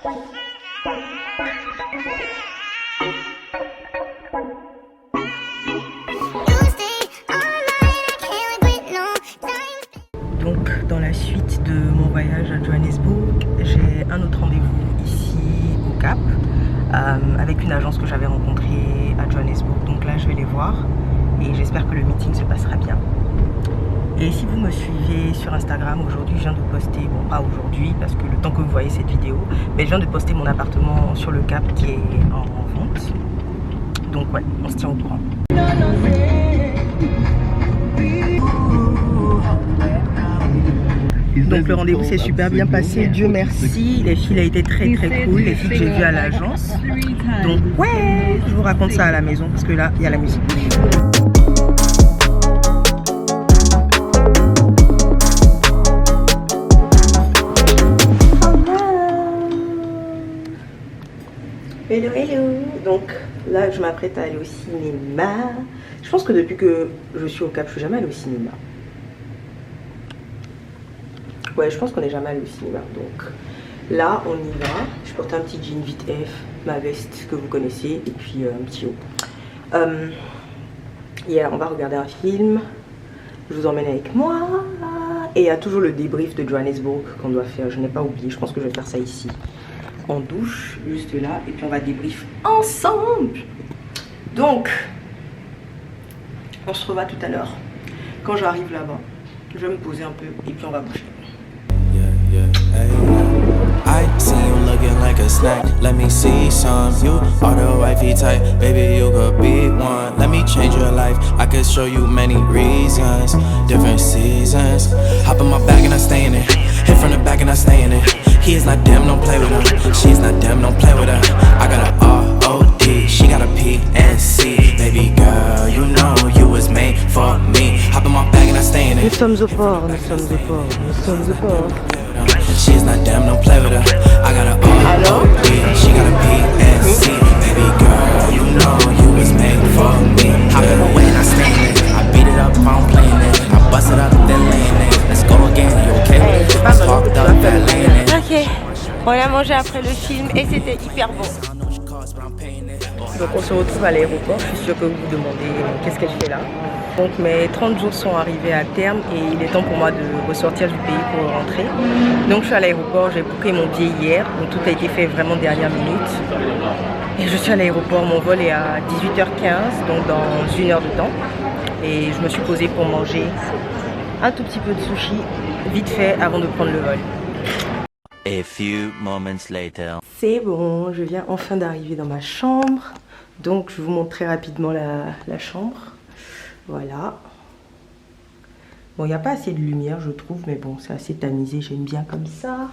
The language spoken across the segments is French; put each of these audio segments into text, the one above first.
Donc dans la suite de mon voyage à Johannesburg, j'ai un autre rendez-vous ici au Cap avec une agence que j'avais rencontrée à Johannesburg. Donc là je vais les voir et j'espère que le meeting se passera bien. Et si vous me suivez sur Instagram, aujourd'hui je viens de poster, bon pas aujourd'hui parce que le temps que vous voyez cette vidéo, mais je viens de poster mon appartement sur le Cap qui est en vente. Donc ouais, on se tient au courant. Donc le rendez-vous s'est super bien passé, Dieu merci. Les filles a été très cool, les filles que j'ai vues à l'agence. Donc ouais, je vous raconte ça à la maison parce que là il y a la musique. Hello hello. Donc là je m'apprête à aller au cinéma. Je pense que depuis que je suis au Cap, je suis jamais allée au cinéma. Ouais, je pense qu'on est jamais allé au cinéma. Donc là, on y va. Je porte un petit jean vite F, ma veste que vous connaissez, et puis un petit haut. On va regarder un film. Je vous emmène avec moi. Et il y a toujours le débrief de Johannesburg qu'on doit faire. Je n'ai pas oublié. Je pense que je vais faire ça ici. En douche, juste là. Et puis on va débrief ensemble. Donc, on se revoit tout à l'heure. Quand j'arrive là-bas, je vais me poser un peu et puis on va bouger. I see you looking like a snack. Let me see some. You are the wifey type, baby. You could be one. Let me change your life. I could show you many reasons, different seasons. Hop in my bag and I stay in it. Hit from the back and I stay in it. He is not damn, don't play with her. She is not damn, don't play with her. I got a R.O.D. She got a P.N.C. Baby girl, you know you was made for me. Hop in my bag and I stay in it. Nous sommes au port, nous sommes au port, nous sommes au port. She's not damn, don't play with her. I got a R.O.D. She got a P.N.C. Baby girl, you know you was made for me. Hop in the way and I stay in it. I beat it up, I'm playing it. I bust it up, then laying it. Let's go again, you okay with it? Let's talk up, that laying it. Ok, on a mangé après le film et c'était hyper bon. Donc on se retrouve à l'aéroport. Je suis sûre que vous vous demandez qu'est-ce qu'elle fait là. Donc mes 30 jours sont arrivés à terme et il est temps pour moi de ressortir du pays pour rentrer. Donc je suis à l'aéroport, j'ai booké mon billet hier, donc tout a été fait vraiment dernière minute. Et je suis à l'aéroport, mon vol est à 18h15, donc dans 1 heure de temps. Et je me suis posée pour manger un tout petit peu de sushi, vite fait avant de prendre le vol. A few moments later. C'est bon, je viens enfin d'arriver dans ma chambre. Donc je vous montre très rapidement la chambre. Voilà. Bon, il n'y a pas assez de lumière, je trouve, mais bon, c'est assez tamisé, j'aime bien comme ça.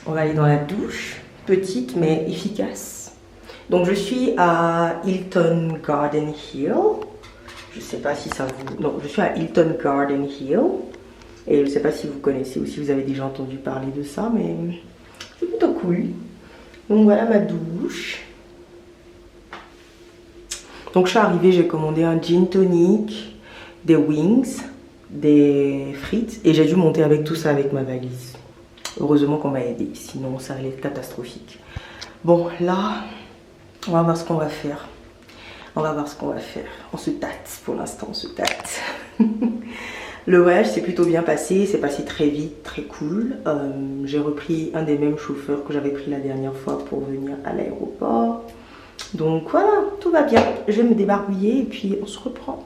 On va aller dans la douche, petite mais efficace. Donc je suis à Hilton Garden Hill. Je ne sais pas si ça vous... Non, je suis à Hilton Garden Hill. Et je ne sais pas si vous connaissez ou si vous avez déjà entendu parler de ça, mais c'est plutôt cool. Donc voilà ma douche. Donc je suis arrivée, j'ai commandé un gin tonic, des wings, des frites. Et j'ai dû monter avec tout ça avec ma valise. Heureusement qu'on m'a aidé, sinon ça allait être catastrophique. Bon là, on va voir ce qu'on va faire. On va voir ce qu'on va faire. On se tâte, pour l'instant on se tâte. Le voyage s'est plutôt bien passé, c'est passé très vite, très cool. J'ai repris un des mêmes chauffeurs que j'avais pris la dernière fois pour venir à l'aéroport. Donc voilà, tout va bien. Je vais me débarbouiller et puis on se reprend.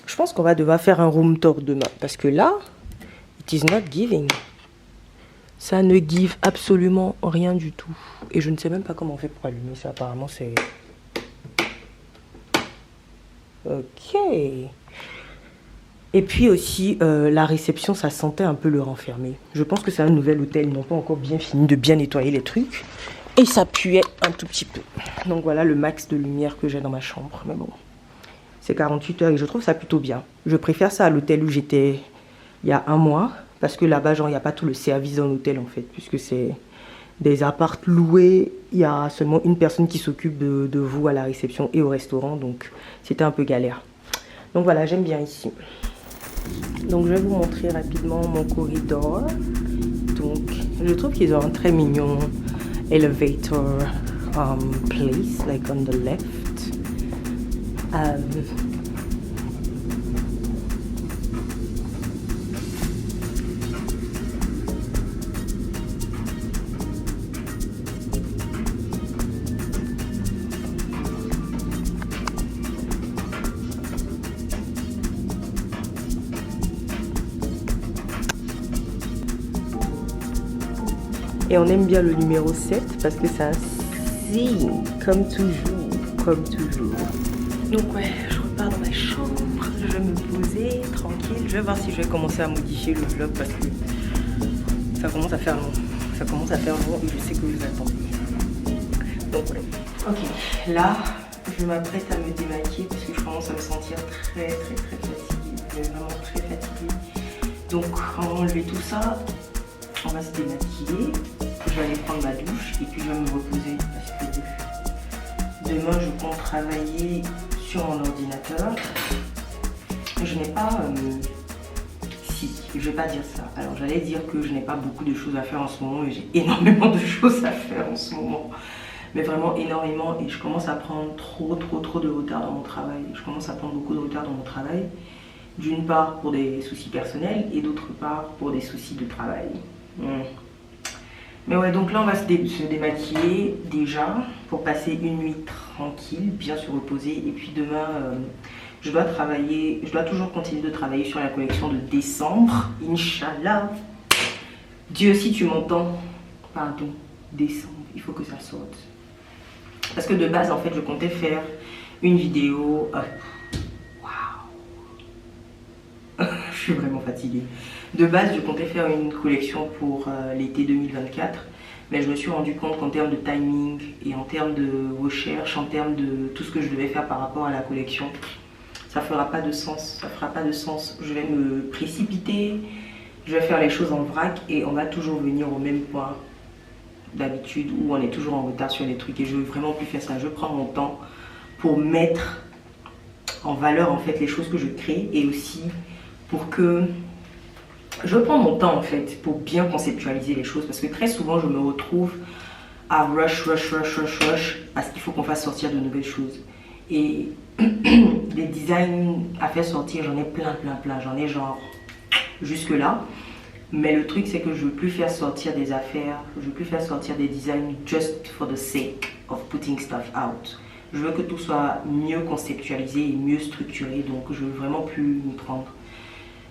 Je pense qu'on va devoir faire un room tour demain parce que là, it is not giving. Ça ne give absolument rien du tout. Et je ne sais même pas comment on fait pour allumer ça. Apparemment, c'est... Ok. Et puis aussi, la réception, ça sentait un peu le renfermé. Je pense que c'est un nouvel hôtel. Ils n'ont pas encore bien fini de bien nettoyer les trucs. Et ça puait un tout petit peu. Donc voilà le max de lumière que j'ai dans ma chambre. Mais bon, c'est 48 heures et je trouve ça plutôt bien. Je préfère ça à l'hôtel où j'étais il y a 1 mois. Parce que là-bas, genre, il n'y a pas tout le service dans l'hôtel, en fait. Puisque c'est des apparts loués. Il y a seulement une personne qui s'occupe de vous à la réception et au restaurant. Donc, c'était un peu galère. Donc voilà, j'aime bien ici. Donc je vais vous montrer rapidement mon corridor. Donc je trouve qu'ils ont un très mignon elevator place, like on the left. Et on aime bien le numéro 7 parce que c'est un signe, comme toujours, comme toujours. Donc ouais, je repars dans ma chambre, je vais me poser tranquille. Je vais voir si je vais commencer à modifier le vlog parce que ça commence à faire long. Ça commence à faire long et je sais que vous attendez. Donc ouais. Ok, là, je m'apprête à me démaquiller parce que je commence à me sentir très fatiguée. Vraiment très fatiguée. Donc on va enlever tout ça. On va se démaquiller, je vais aller prendre ma douche et puis je vais me reposer parce que demain je compte travailler sur mon ordinateur. Je n'ai pas... je vais pas dire ça. Alors j'allais dire que je n'ai pas beaucoup de choses à faire en ce moment et j'ai énormément de choses à faire en ce moment. Mais vraiment énormément et je commence à prendre trop de retard dans mon travail. Je commence à prendre beaucoup de retard dans mon travail. D'une part pour des soucis personnels et d'autre part pour des soucis de travail. Mais ouais, donc là on va se démaquiller déjà pour passer une nuit tranquille, bien se reposer. Et puis demain, je dois toujours continuer de travailler sur la collection de décembre, Inch'Allah. Dieu, si tu m'entends, pardon, décembre, il faut que ça sorte. Parce que de base, en fait, je comptais faire une vidéo. Je suis vraiment fatiguée. De base, je comptais faire une collection pour l'été 2024, mais je me suis rendu compte qu'en termes de timing et en termes de recherche, en termes de tout ce que je devais faire par rapport à la collection, ça fera pas de sens. Ça fera pas de sens. Je vais me précipiter, je vais faire les choses en vrac et on va toujours venir au même point d'habitude où on est toujours en retard sur les trucs et je veux vraiment plus faire ça. Je prends mon temps pour mettre en valeur en fait les choses que je crée et aussi pour que je prends mon temps en fait pour bien conceptualiser les choses parce que très souvent je me retrouve à rush parce qu'il faut qu'on fasse sortir de nouvelles choses et des designs à faire sortir j'en ai plein, j'en ai genre jusque là, mais le truc c'est que je veux plus faire sortir des affaires, je veux plus faire sortir des designs just for the sake of putting stuff out. Je veux que tout soit mieux conceptualisé et mieux structuré, donc je veux vraiment plus m'y prendre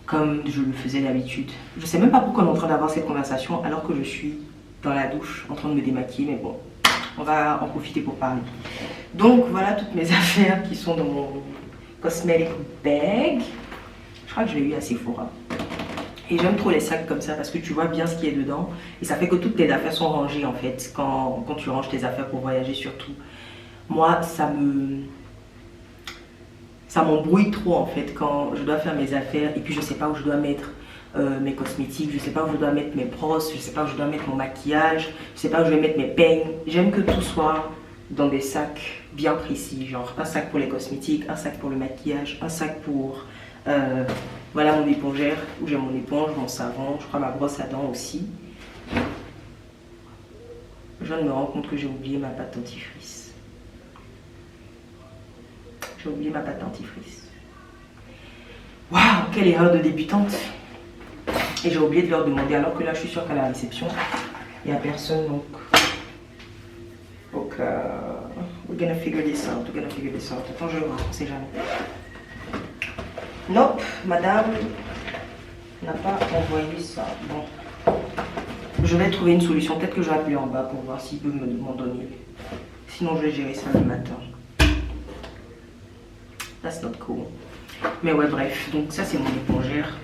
comme je le faisais d'habitude. Je sais même pas pourquoi on est en train d'avoir cette conversation alors que je suis dans la douche en train de me démaquiller, mais bon, on va en profiter pour parler. Donc voilà toutes mes affaires qui sont dans mon cosmetic bag. Je crois que je l'ai eu à Sephora. Et j'aime trop les sacs comme ça parce que tu vois bien ce qui est dedans et ça fait que toutes tes affaires sont rangées en fait quand tu ranges tes affaires pour voyager surtout. Moi, ça m'embrouille trop en fait quand je dois faire mes affaires et puis je sais pas où je dois mettre mes cosmétiques, je sais pas où je dois mettre mes brosses, je sais pas où je dois mettre mon maquillage, je sais pas où je vais mettre mes peignes. J'aime que tout soit dans des sacs bien précis, genre un sac pour les cosmétiques, un sac pour le maquillage, un sac pour voilà mon épongère où j'ai mon éponge, mon savon, je crois ma brosse à dents aussi. Je viens de me rendre compte que j'ai oublié ma pâte dentifrice. J'ai oublié ma pâte dentifrice. Waouh, quelle erreur de débutante. Et j'ai oublié de leur demander alors que là je suis sûre qu'à la réception il n'y a personne donc we're gonna figure this out, Attends, je vais voir, on sait jamais. Nope, madame n'a pas envoyé ça. Bon, je vais trouver une solution, peut-être que je vais appeler en bas pour voir s'il peut m'en donner. Sinon je vais gérer ça le matin. That's not cool. Mais ouais, bref, donc ça c'est mon épongère.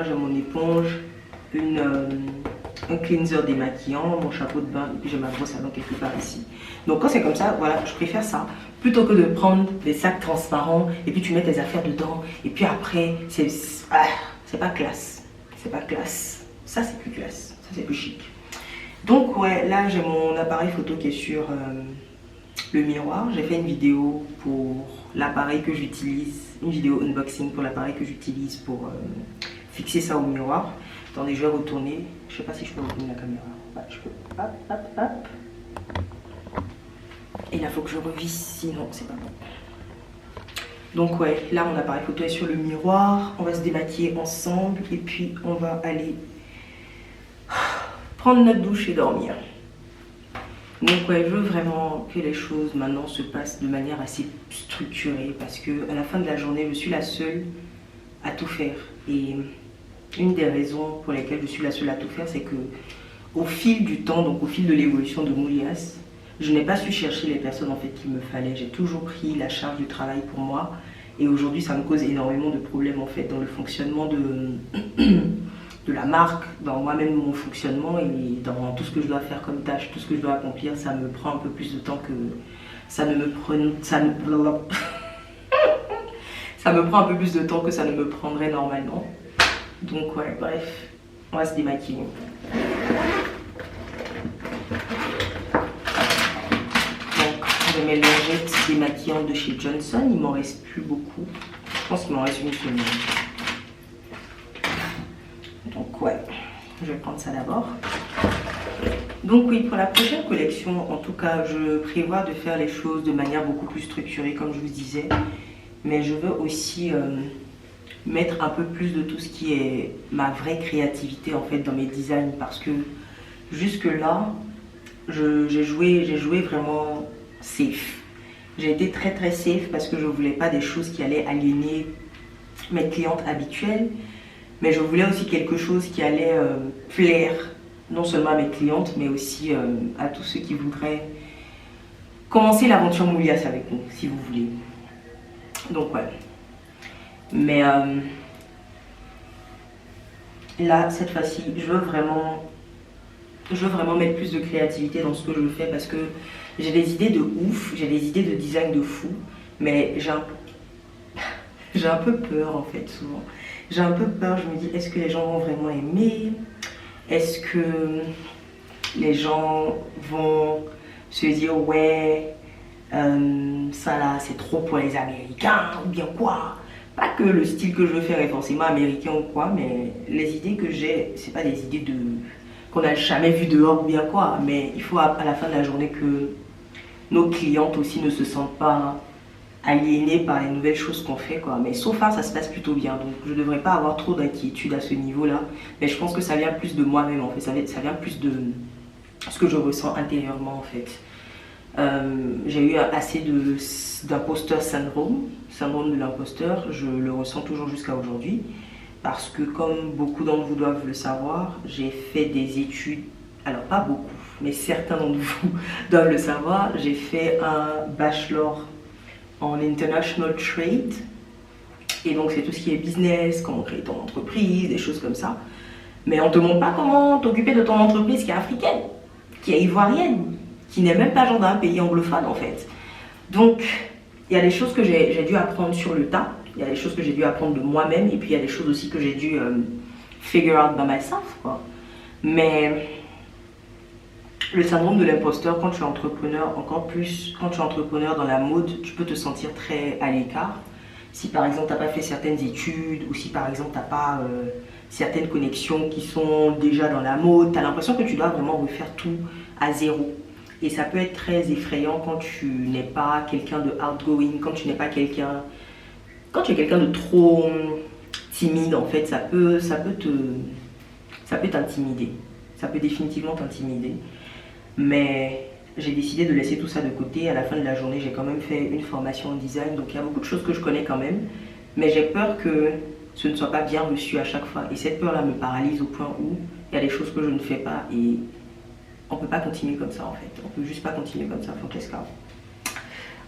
J'ai mon éponge, un cleanser démaquillant, mon chapeau de bain et puis j'ai ma brosse à dents quelque part ici. Donc quand c'est comme ça, voilà, je préfère ça plutôt que de prendre des sacs transparents et puis tu mets tes affaires dedans et puis après c'est pas classe. C'est pas classe. Ça c'est plus classe, ça c'est plus chic. Donc ouais, là j'ai mon appareil photo qui est sur le miroir. J'ai fait une vidéo pour l'appareil que j'utilise, une vidéo unboxing pour l'appareil que j'utilise pour fixer ça au miroir. Attendez, je vais retourner. Je sais pas si je peux retourner la caméra. Ouais, je peux. Hop, hop, hop. Et là, il faut que je revisse, sinon c'est pas bon. Donc ouais, là mon appareil photo est sur le miroir. On va se démaquiller ensemble et puis on va aller prendre notre douche et dormir. Donc ouais, je veux vraiment que les choses maintenant se passent de manière assez structurée parce que à la fin de la journée, je suis la seule à tout faire. Et une des raisons pour lesquelles je suis la seule à tout faire, c'est que au fil du temps, donc au fil de l'évolution de Moulias, je n'ai pas su chercher les personnes en fait qu'il me fallait. J'ai toujours pris la charge du travail pour moi et aujourd'hui ça me cause énormément de problèmes en fait dans le fonctionnement de la marque, dans moi-même mon fonctionnement et dans tout ce que je dois faire comme tâche, tout ce que je dois accomplir. Ça me prend un peu plus de temps que ça ne me prend un peu plus de temps que ça ne me prendrait normalement. Donc ouais, bref, on va se démaquiller. J'ai mes lingettes démaquillantes de chez Johnson, il m'en reste plus beaucoup. Je pense qu'il m'en reste une semaine. Donc ouais, je vais prendre ça d'abord. Donc oui, pour la prochaine collection, en tout cas, je prévois de faire les choses de manière beaucoup plus structurée, comme je vous disais. Mais je veux aussi mettre un peu plus de tout ce qui est ma vraie créativité en fait dans mes designs. Parce que jusque là, j'ai joué vraiment safe. J'ai été très safe parce que je voulais pas des choses qui allaient aliéner mes clientes habituelles, mais je voulais aussi quelque chose qui allait plaire non seulement à mes clientes mais aussi à tous ceux qui voudraient commencer l'aventure Moulias avec nous, si vous voulez. Donc ouais, mais là cette fois-ci je veux vraiment mettre plus de créativité dans ce que je fais parce que j'ai des idées de ouf, j'ai des idées de design de fou, mais j'ai un peu peur en fait souvent. J'ai un peu peur, je me dis est-ce que les gens vont vraiment aimer? Est-ce que les gens vont se dire ouais, ça là c'est trop pour les Américains ou bien quoi? Pas que le style que je veux faire est forcément américain ou quoi, mais les idées que j'ai, c'est pas des idées qu'on n'a jamais vues dehors ou bien quoi, mais il faut à la fin de la journée que nos clientes aussi ne se sentent pas aliénées par les nouvelles choses qu'on fait quoi. Mais sauf ça se passe plutôt bien, donc je ne devrais pas avoir trop d'inquiétude à ce niveau là, mais je pense que ça vient plus de moi-même en fait, ça vient plus de ce que je ressens intérieurement en fait. J'ai eu assez d'imposteur syndrome de l'imposteur, je le ressens toujours jusqu'à aujourd'hui parce que comme beaucoup d'entre vous doivent le savoir, j'ai fait des études, alors pas beaucoup, mais certains d'entre vous doivent le savoir, j'ai fait un bachelor en International Trade et donc c'est tout ce qui est business, comment créer ton entreprise, des choses comme ça, mais on te montre pas comment t'occuper de ton entreprise qui est africaine, qui est ivoirienne, qui n'est même pas genre d'un pays anglophone en fait. Donc il y a des choses que j'ai dû apprendre sur le tas, il y a des choses que j'ai dû apprendre de moi-même et puis il y a des choses aussi que j'ai dû figure out by myself quoi. Mais le syndrome de l'imposteur, quand tu es entrepreneur, encore plus quand tu es entrepreneur dans la mode, tu peux te sentir très à l'écart. Si par exemple tu n'as pas fait certaines études ou si par exemple tu n'as pas certaines connexions qui sont déjà dans la mode, tu as l'impression que tu dois vraiment refaire tout à zéro. Et ça peut être très effrayant quand tu n'es pas quelqu'un de outgoing, quand tu n'es pas quelqu'un... Quand tu es quelqu'un de trop timide en fait, ça peut t'intimider. Ça peut définitivement t'intimider. Mais j'ai décidé de laisser tout ça de côté. À la fin de la journée, j'ai quand même fait une formation en design. Donc il y a beaucoup de choses que je connais quand même. Mais j'ai peur que ce ne soit pas bien reçu à chaque fois. Et cette peur-là me paralyse au point où il y a des choses que je ne fais pas. Et on ne peut pas continuer comme ça en fait. On ne peut juste pas continuer comme ça, Francesca.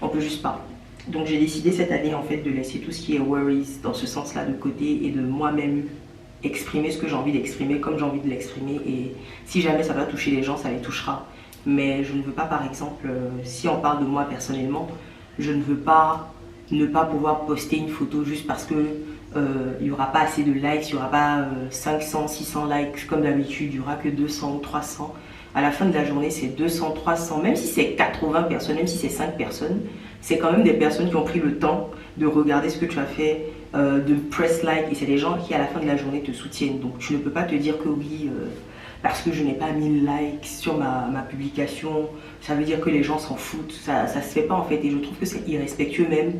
On ne peut juste pas. Donc j'ai décidé cette année en fait de laisser tout ce qui est worries dans ce sens-là de côté et de moi-même exprimer ce que j'ai envie d'exprimer comme j'ai envie de l'exprimer. Et si jamais ça va toucher les gens, ça les touchera. Mais je ne veux pas par exemple, si on parle de moi personnellement, je ne veux pas ne pas pouvoir poster une photo juste parce que il n'y aura pas assez de likes, il n'y aura pas 500, 600 likes comme d'habitude, il n'y aura que 200 ou 300. À la fin de la journée, c'est 200, 300, même si c'est 80 personnes, même si c'est 5 personnes, c'est quand même des personnes qui ont pris le temps de regarder ce que tu as fait, de press like, et c'est des gens qui à la fin de la journée te soutiennent. Donc tu ne peux pas te dire que oui, parce que je n'ai pas 1000 likes sur ma publication, ça veut dire que les gens s'en foutent. Ça se fait pas en fait, et je trouve que c'est irrespectueux même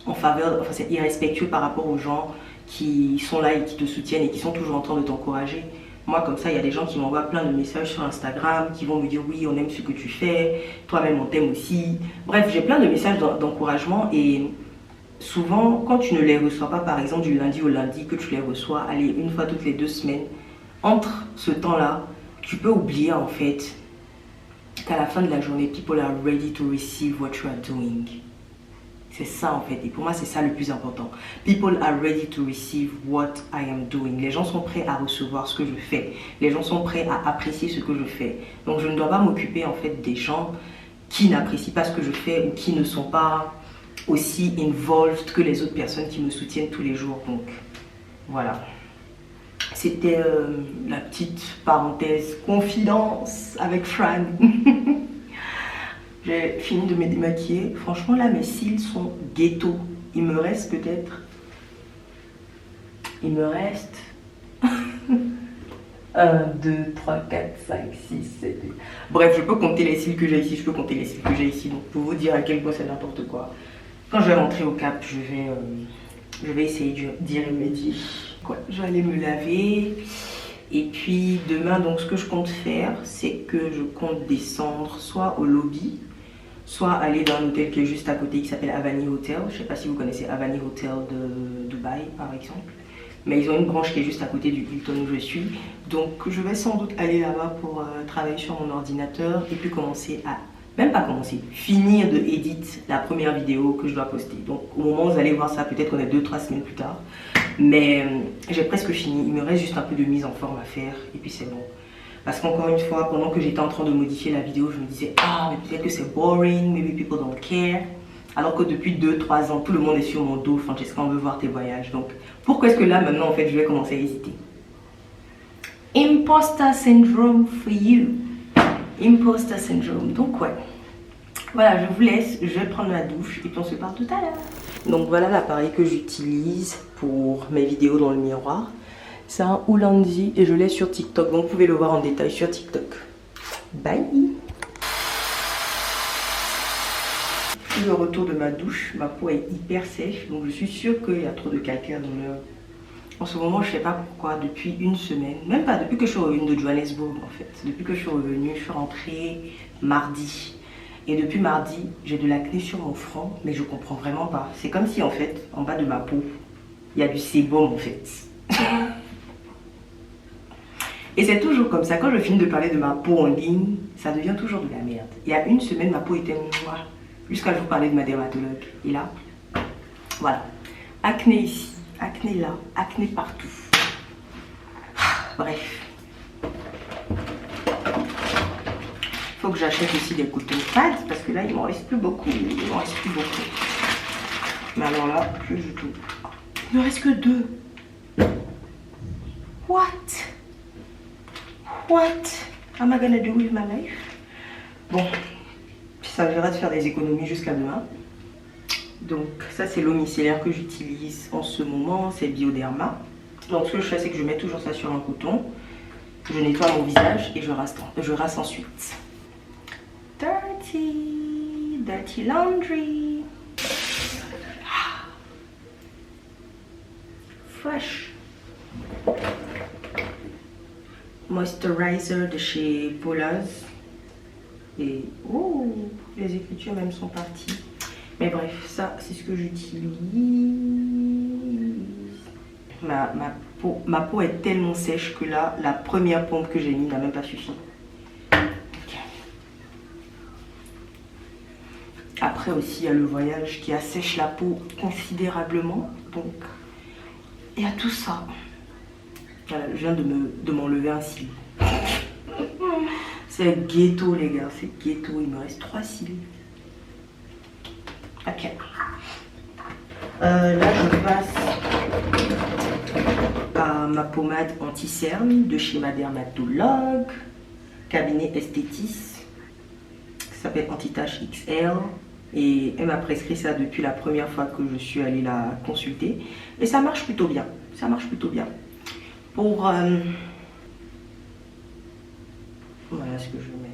en faveur, enfin c'est irrespectueux par rapport aux gens qui sont là et qui te soutiennent et qui sont toujours en train de t'encourager. Moi comme ça, il y a des gens qui m'envoient plein de messages sur Instagram, qui vont me dire oui, on aime ce que tu fais, toi-même on t'aime aussi. Bref, j'ai plein de messages d'encouragement, et souvent quand tu ne les reçois pas, par exemple du lundi au lundi, que tu les reçois, allez, une fois toutes les 2 semaines, entre ce temps-là, tu peux oublier en fait qu'à la fin de la journée, people are ready to receive what you are doing. C'est ça en fait, et pour moi c'est ça le plus important. People are ready to receive what I am doing. Les gens sont prêts à recevoir ce que je fais. Les gens sont prêts à apprécier ce que je fais. Donc je ne dois pas m'occuper en fait des gens qui n'apprécient pas ce que je fais ou qui ne sont pas aussi involved que les autres personnes qui me soutiennent tous les jours. Donc voilà. C'était la petite parenthèse confidence avec Fran. J'ai fini de me démaquiller. Franchement, là, mes cils sont ghetto. Il me reste peut-être... Il me reste... 1, 2, 3, 4, 5, 6, 7, 8... Bref, je peux compter les cils que j'ai ici. Je peux compter les cils que j'ai ici. Donc, pour vous dire à quel point c'est n'importe quoi. Quand je vais rentrer au Cap, je vais essayer d'y remédier. Je vais aller me laver. Et puis, demain, donc, ce que je compte faire, c'est que je compte descendre soit au lobby, soit aller dans un hôtel qui est juste à côté qui s'appelle Avani Hotel. Je ne sais pas si vous connaissez Avani Hotel de Dubaï par exemple, mais ils ont une branche qui est juste à côté du Hilton où je suis. Donc je vais sans doute aller là-bas pour travailler sur mon ordinateur et puis commencer à, même pas commencer, finir de éditer la première vidéo que je dois poster. Donc au moment où vous allez voir ça, peut-être qu'on est 2-3 semaines plus tard, mais j'ai presque fini. Il me reste juste un peu de mise en forme à faire et puis c'est bon. Parce qu'encore une fois, pendant que j'étais en train de modifier la vidéo, je me disais « Ah, mais peut-être que c'est boring, maybe people don't care ». Alors que depuis 2-3 ans, tout le monde est sur mon dos. Francesca, on veut voir tes voyages. Donc, pourquoi est-ce que là, maintenant, en fait, je vais commencer à hésiter? Imposter syndrome for you. Imposter syndrome. Donc, ouais. Voilà, je vous laisse. Je vais prendre ma douche et puis on se parle tout à l'heure. Donc, voilà l'appareil que j'utilise pour mes vidéos dans le miroir. C'est un Ulanzi et je l'ai sur TikTok. Donc vous pouvez le voir en détail sur TikTok. Bye. Le retour de ma douche, ma peau est hyper sèche. Donc je suis sûre qu'il y a trop de calcaire dans le... En ce moment, je sais pas pourquoi, depuis une semaine, même pas depuis que je suis revenue de Johannesburg en fait. Depuis que je suis revenue, je suis rentrée mardi. Et depuis mardi, j'ai de l'acné sur mon front, mais je comprends vraiment pas. C'est comme si en fait, en bas de ma peau, il y a du sébum en fait. Et c'est toujours comme ça, quand je finis de parler de ma peau en ligne, ça devient toujours de la merde. Il y a une semaine, ma peau était noire, jusqu'à je vous parler de ma dermatologue. Et là, voilà, acné ici, acné là, acné partout. Bref. Il faut que j'achète aussi des cotton pads, parce que là, il m'en reste plus beaucoup. Il m'en reste plus beaucoup. Mais alors là, plus du tout. Il ne reste que 2. What? What am I gonna do with my life? Bon, ça me fera de faire des économies jusqu'à demain. Donc ça c'est l'eau micellaire que j'utilise en ce moment, c'est Bioderma. Donc ce que je fais c'est que je mets toujours ça sur un coton, je nettoie mon visage et je rince ensuite. Dirty laundry. Fresh. Moisturizer de chez Paula's. Et oh, les écritures même sont parties. Mais bref, ça c'est ce que j'utilise. Ma peau est tellement sèche que là, la première pompe que j'ai mise n'a même pas suffi. Okay. Après aussi, il y a le voyage qui assèche la peau considérablement. Donc, il y a tout ça. Voilà, je viens de m'enlever un cil. C'est ghetto les gars, c'est ghetto. Il me reste 3 cils. Ok. Là je passe à ma pommade anti-cerne de chez ma dermatologue. cabinet Esthétis, qui s'appelle Anti-Tache XL. Et elle m'a prescrit ça depuis la première fois que je suis allée la consulter. Et ça marche plutôt bien. Ça marche plutôt bien. Pour... voilà ce que je mets.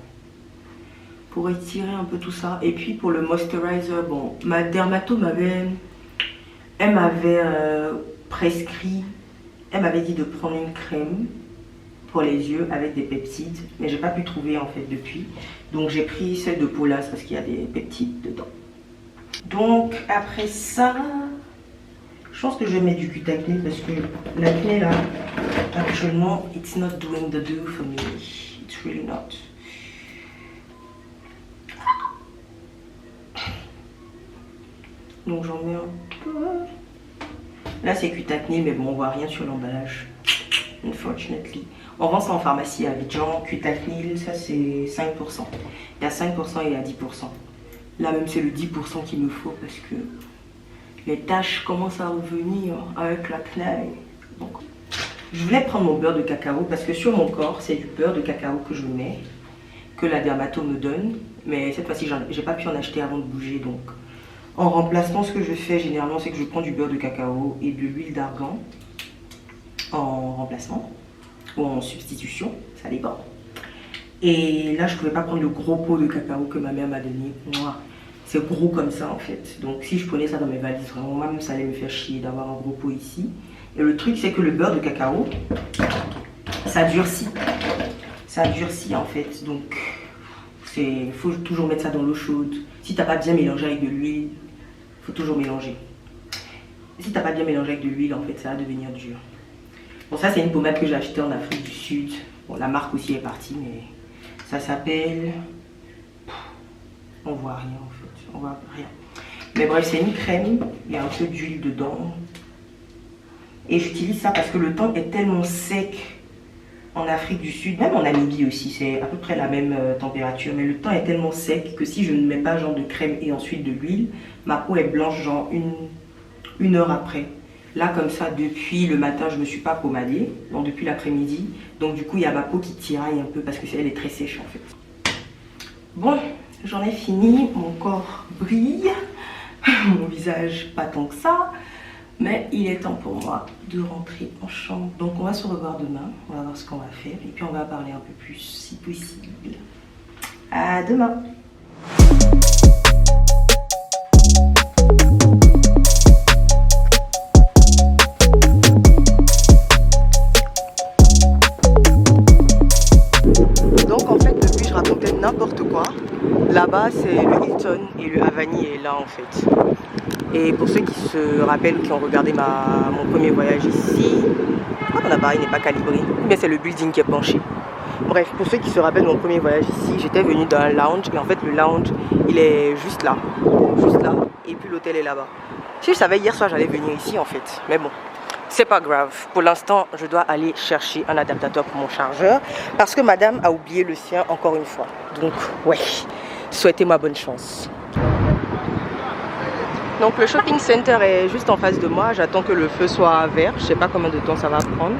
Pour étirer un peu tout ça. Et puis pour le moisturizer, bon, ma dermato m'avait... Elle m'avait prescrit... Elle m'avait dit de prendre une crème pour les yeux avec des peptides. Mais j'ai pas pu trouver en fait depuis. Donc j'ai pris celle de Paula's parce qu'il y a des peptides dedans. Donc après ça, je pense que je vais mettre du Cutacné parce que l'acné là, actuellement, it's not doing the do for me. It's really not. Donc j'en mets un peu. Là c'est Cutacné, mais bon, on voit rien sur l'emballage. Unfortunately. On vend ça en pharmacie à Abidjan. Cutacnil, ça c'est 5%. Il y a 5% et il y a 10%. Là même c'est le 10% qu'il me faut parce que les taches commencent à revenir avec l'acné. Donc, je voulais prendre mon beurre de cacao parce que sur mon corps c'est du beurre de cacao que je mets, que la dermato me donne. Mais cette fois-ci j'ai pas pu en acheter avant de bouger. Donc en remplacement, ce que je fais généralement c'est que je prends du beurre de cacao et de l'huile d'argan en remplacement. Ou en substitution, ça dépend. Et là je pouvais pas prendre le gros pot de cacao que ma mère m'a donné. C'est gros comme ça en fait. Donc si je prenais ça dans mes valises, vraiment même ça allait me faire chier d'avoir un gros pot ici. Et le truc c'est que le beurre de cacao, ça durcit. Ça durcit en fait. Donc il faut toujours mettre ça dans l'eau chaude. Si t'as pas bien mélangé avec de l'huile, il faut toujours mélanger. Si t'as pas bien mélangé avec de l'huile, en fait ça va devenir dur. Bon, ça c'est une pommade que j'ai achetée en Afrique du Sud. Bon, la marque aussi est partie, mais ça s'appelle... On voit rien en fait, on voit rien. Mais bref, c'est une crème, il y a un peu d'huile dedans. Et j'utilise ça parce que le temps est tellement sec en Afrique du Sud, même en Namibie aussi, c'est à peu près la même température. Mais le temps est tellement sec que si je ne mets pas genre de crème et ensuite de l'huile, ma peau est blanche genre une heure après. Là comme ça, depuis le matin je me suis pas pommadée, donc depuis l'après-midi. Donc du coup il y a ma peau qui tiraille un peu parce que elle est très sèche en fait. Bon, j'en ai fini, mon corps brille, mon visage pas tant que ça. Mais il est temps pour moi de rentrer en chambre. Donc on va se revoir demain, on va voir ce qu'on va faire. Et puis on va parler un peu plus si possible. À demain. Donc en fait depuis je racontais n'importe quoi. Là-bas c'est le Hilton et le Havani est là en fait. Et pour ceux qui se rappellent, qui ont regardé mon premier voyage ici, pourquoi mon appareil n'est pas calibré? Mais c'est le building qui est penché. Bref, pour ceux qui se rappellent mon premier voyage ici, j'étais venue dans un lounge et en fait le lounge il est juste là, et puis l'hôtel est là-bas. Si je savais hier soir j'allais venir ici en fait, mais bon, c'est pas grave. Pour l'instant je dois aller chercher un adaptateur pour mon chargeur parce que madame a oublié le sien encore une fois. Donc ouais, souhaitez-moi bonne chance. Donc le shopping center est juste en face de moi, j'attends que le feu soit vert, je sais pas combien de temps ça va prendre.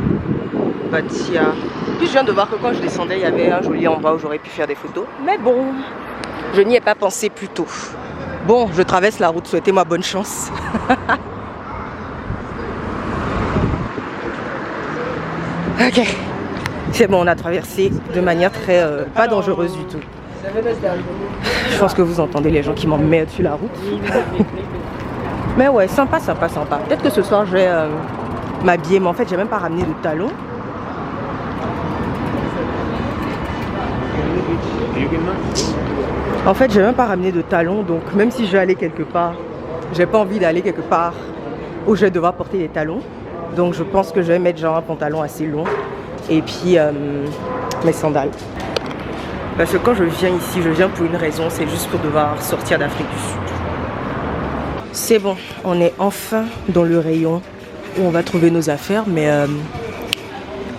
Puis je viens de voir que quand je descendais il y avait un joli endroit où j'aurais pu faire des photos. Mais bon, je n'y ai pas pensé plus tôt. Bon, je traverse la route, souhaitez-moi bonne chance. Ok, c'est bon, on a traversé de manière très pas dangereuse du tout. Je pense que vous entendez les gens qui m'emmerdent sur la route. Mais ouais, sympa. Peut-être que ce soir je vais m'habiller, mais en fait j'ai même pas ramené de talons. En fait j'ai même pas ramené de talons, donc même si je vais aller quelque part, j'ai pas envie d'aller quelque part où je vais devoir porter des talons. Donc je pense que je vais mettre genre un pantalon assez long et puis mes sandales. Parce que quand je viens ici, je viens pour une raison, c'est juste pour devoir sortir d'Afrique du Sud. C'est bon, on est enfin dans le rayon où on va trouver nos affaires, mais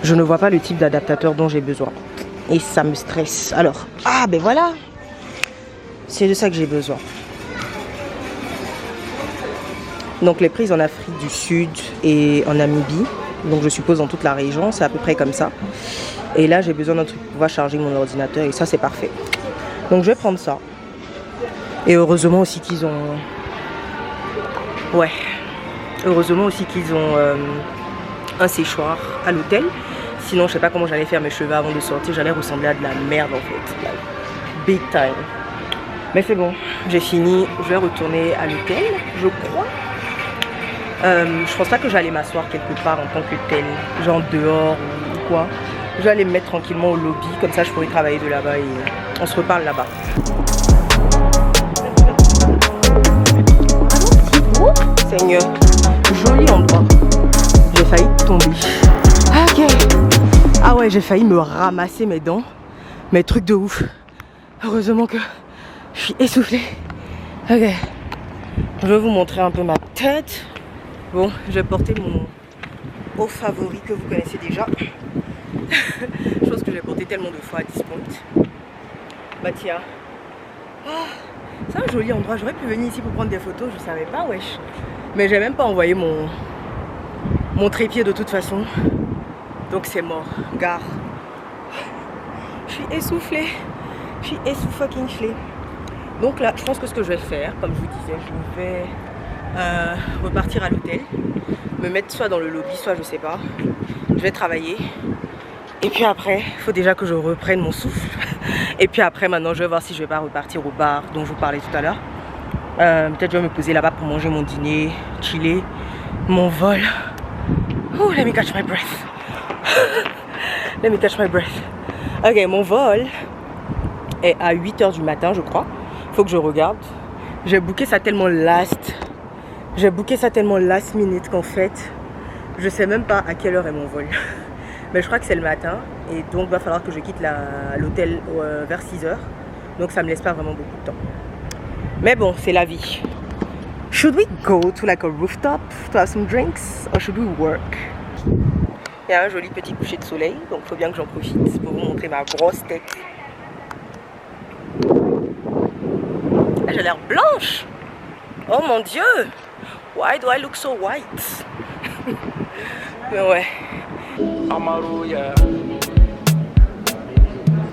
je ne vois pas le type d'adaptateur dont j'ai besoin. Et ça me stresse. Alors, ah ben voilà, c'est de ça que j'ai besoin. Donc les prises en Afrique du Sud et en Namibie, donc je suppose dans toute la région, c'est à peu près comme ça. Et là j'ai besoin d'un truc pour pouvoir charger mon ordinateur et ça c'est parfait. Donc je vais prendre ça. Et heureusement aussi qu'ils ont... Ouais. Heureusement aussi qu'ils ont un séchoir à l'hôtel. Sinon je sais pas comment j'allais faire mes cheveux avant de sortir. J'allais ressembler à de la merde en fait. Like, big time. Mais c'est bon, j'ai fini. Je vais retourner à l'hôtel, je crois. Je pense pas que j'allais m'asseoir quelque part en tant que tel, genre dehors ou quoi. Je vais aller me mettre tranquillement au lobby, comme ça je pourrais travailler de là-bas et on se reparle là-bas. Seigneur, joli endroit. J'ai failli tomber. Ok. Ah ouais, j'ai failli me ramasser mes dents. Mes trucs de ouf. Heureusement que je suis essoufflée. Ok. Je vais vous montrer un peu ma tête. Bon, je vais porter mon haut favori que vous connaissez déjà. Chose que j'ai porté tellement de fois à 10 points. Bah tiens. Oh, c'est un joli endroit. J'aurais pu venir ici pour prendre des photos. Je savais pas, wesh. Mais j'ai même pas envoyé mon trépied de toute façon. Donc c'est mort. Gare. Je suis essoufflée. Je suis essoufflée. Donc là, je pense que ce que je vais faire, comme je vous disais, je vais repartir à l'hôtel, me mettre soit dans le lobby, soit je sais pas. Je vais travailler. Et puis après, il faut déjà que je reprenne mon souffle. Et puis après, maintenant, je vais voir si je vais pas repartir au bar dont je vous parlais tout à l'heure. Peut-être je vais me poser là-bas pour manger mon dîner, chiller, mon vol. Oh, let me catch my breath. Let me catch my breath. Ok, mon vol est à 8 h du matin, je crois. Faut que je regarde. J'ai booké ça tellement last. J'ai booké ça tellement last minute qu'en fait, je sais même pas à quelle heure est mon vol. Mais je crois que c'est le matin. Et donc, il va falloir que je quitte l'hôtel vers 6 h. Donc, ça me laisse pas vraiment beaucoup de temps. Mais bon, c'est la vie. Should we go to like a rooftop to have some drinks? Or should we work? Il y a un joli petit coucher de soleil. Donc, il faut bien que j'en profite pour vous montrer ma grosse tête. J'ai l'air blanche. Oh mon Dieu. Why do I look so white? Mais ouais.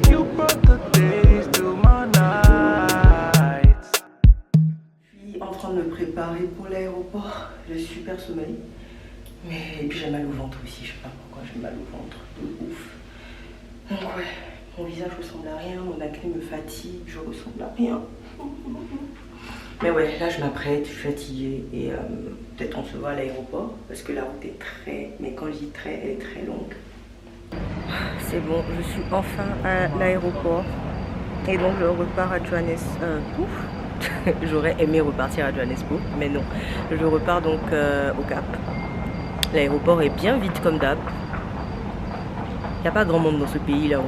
You brought the days to my nights. Je suis en train de me préparer pour l'aéroport. J'ai super sommeil. Mais et puis j'ai mal au ventre aussi. Je sais pas pourquoi j'ai mal au ventre. De ouf. Donc ouais. Mon visage ressemble à rien. Mon acné me fatigue. Je ressemble à rien. Mais ouais, là je m'apprête, je suis fatiguée et peut-être on se voit à l'aéroport parce que la route est très, mais quand je dis très, elle est très longue. C'est bon, je suis enfin à l'aéroport et donc je repars à Johannesburg. J'aurais aimé repartir à Johannesburg, mais non. Je repars donc au Cap. L'aéroport est bien vide comme d'hab. Il n'y a pas grand monde dans ce pays là.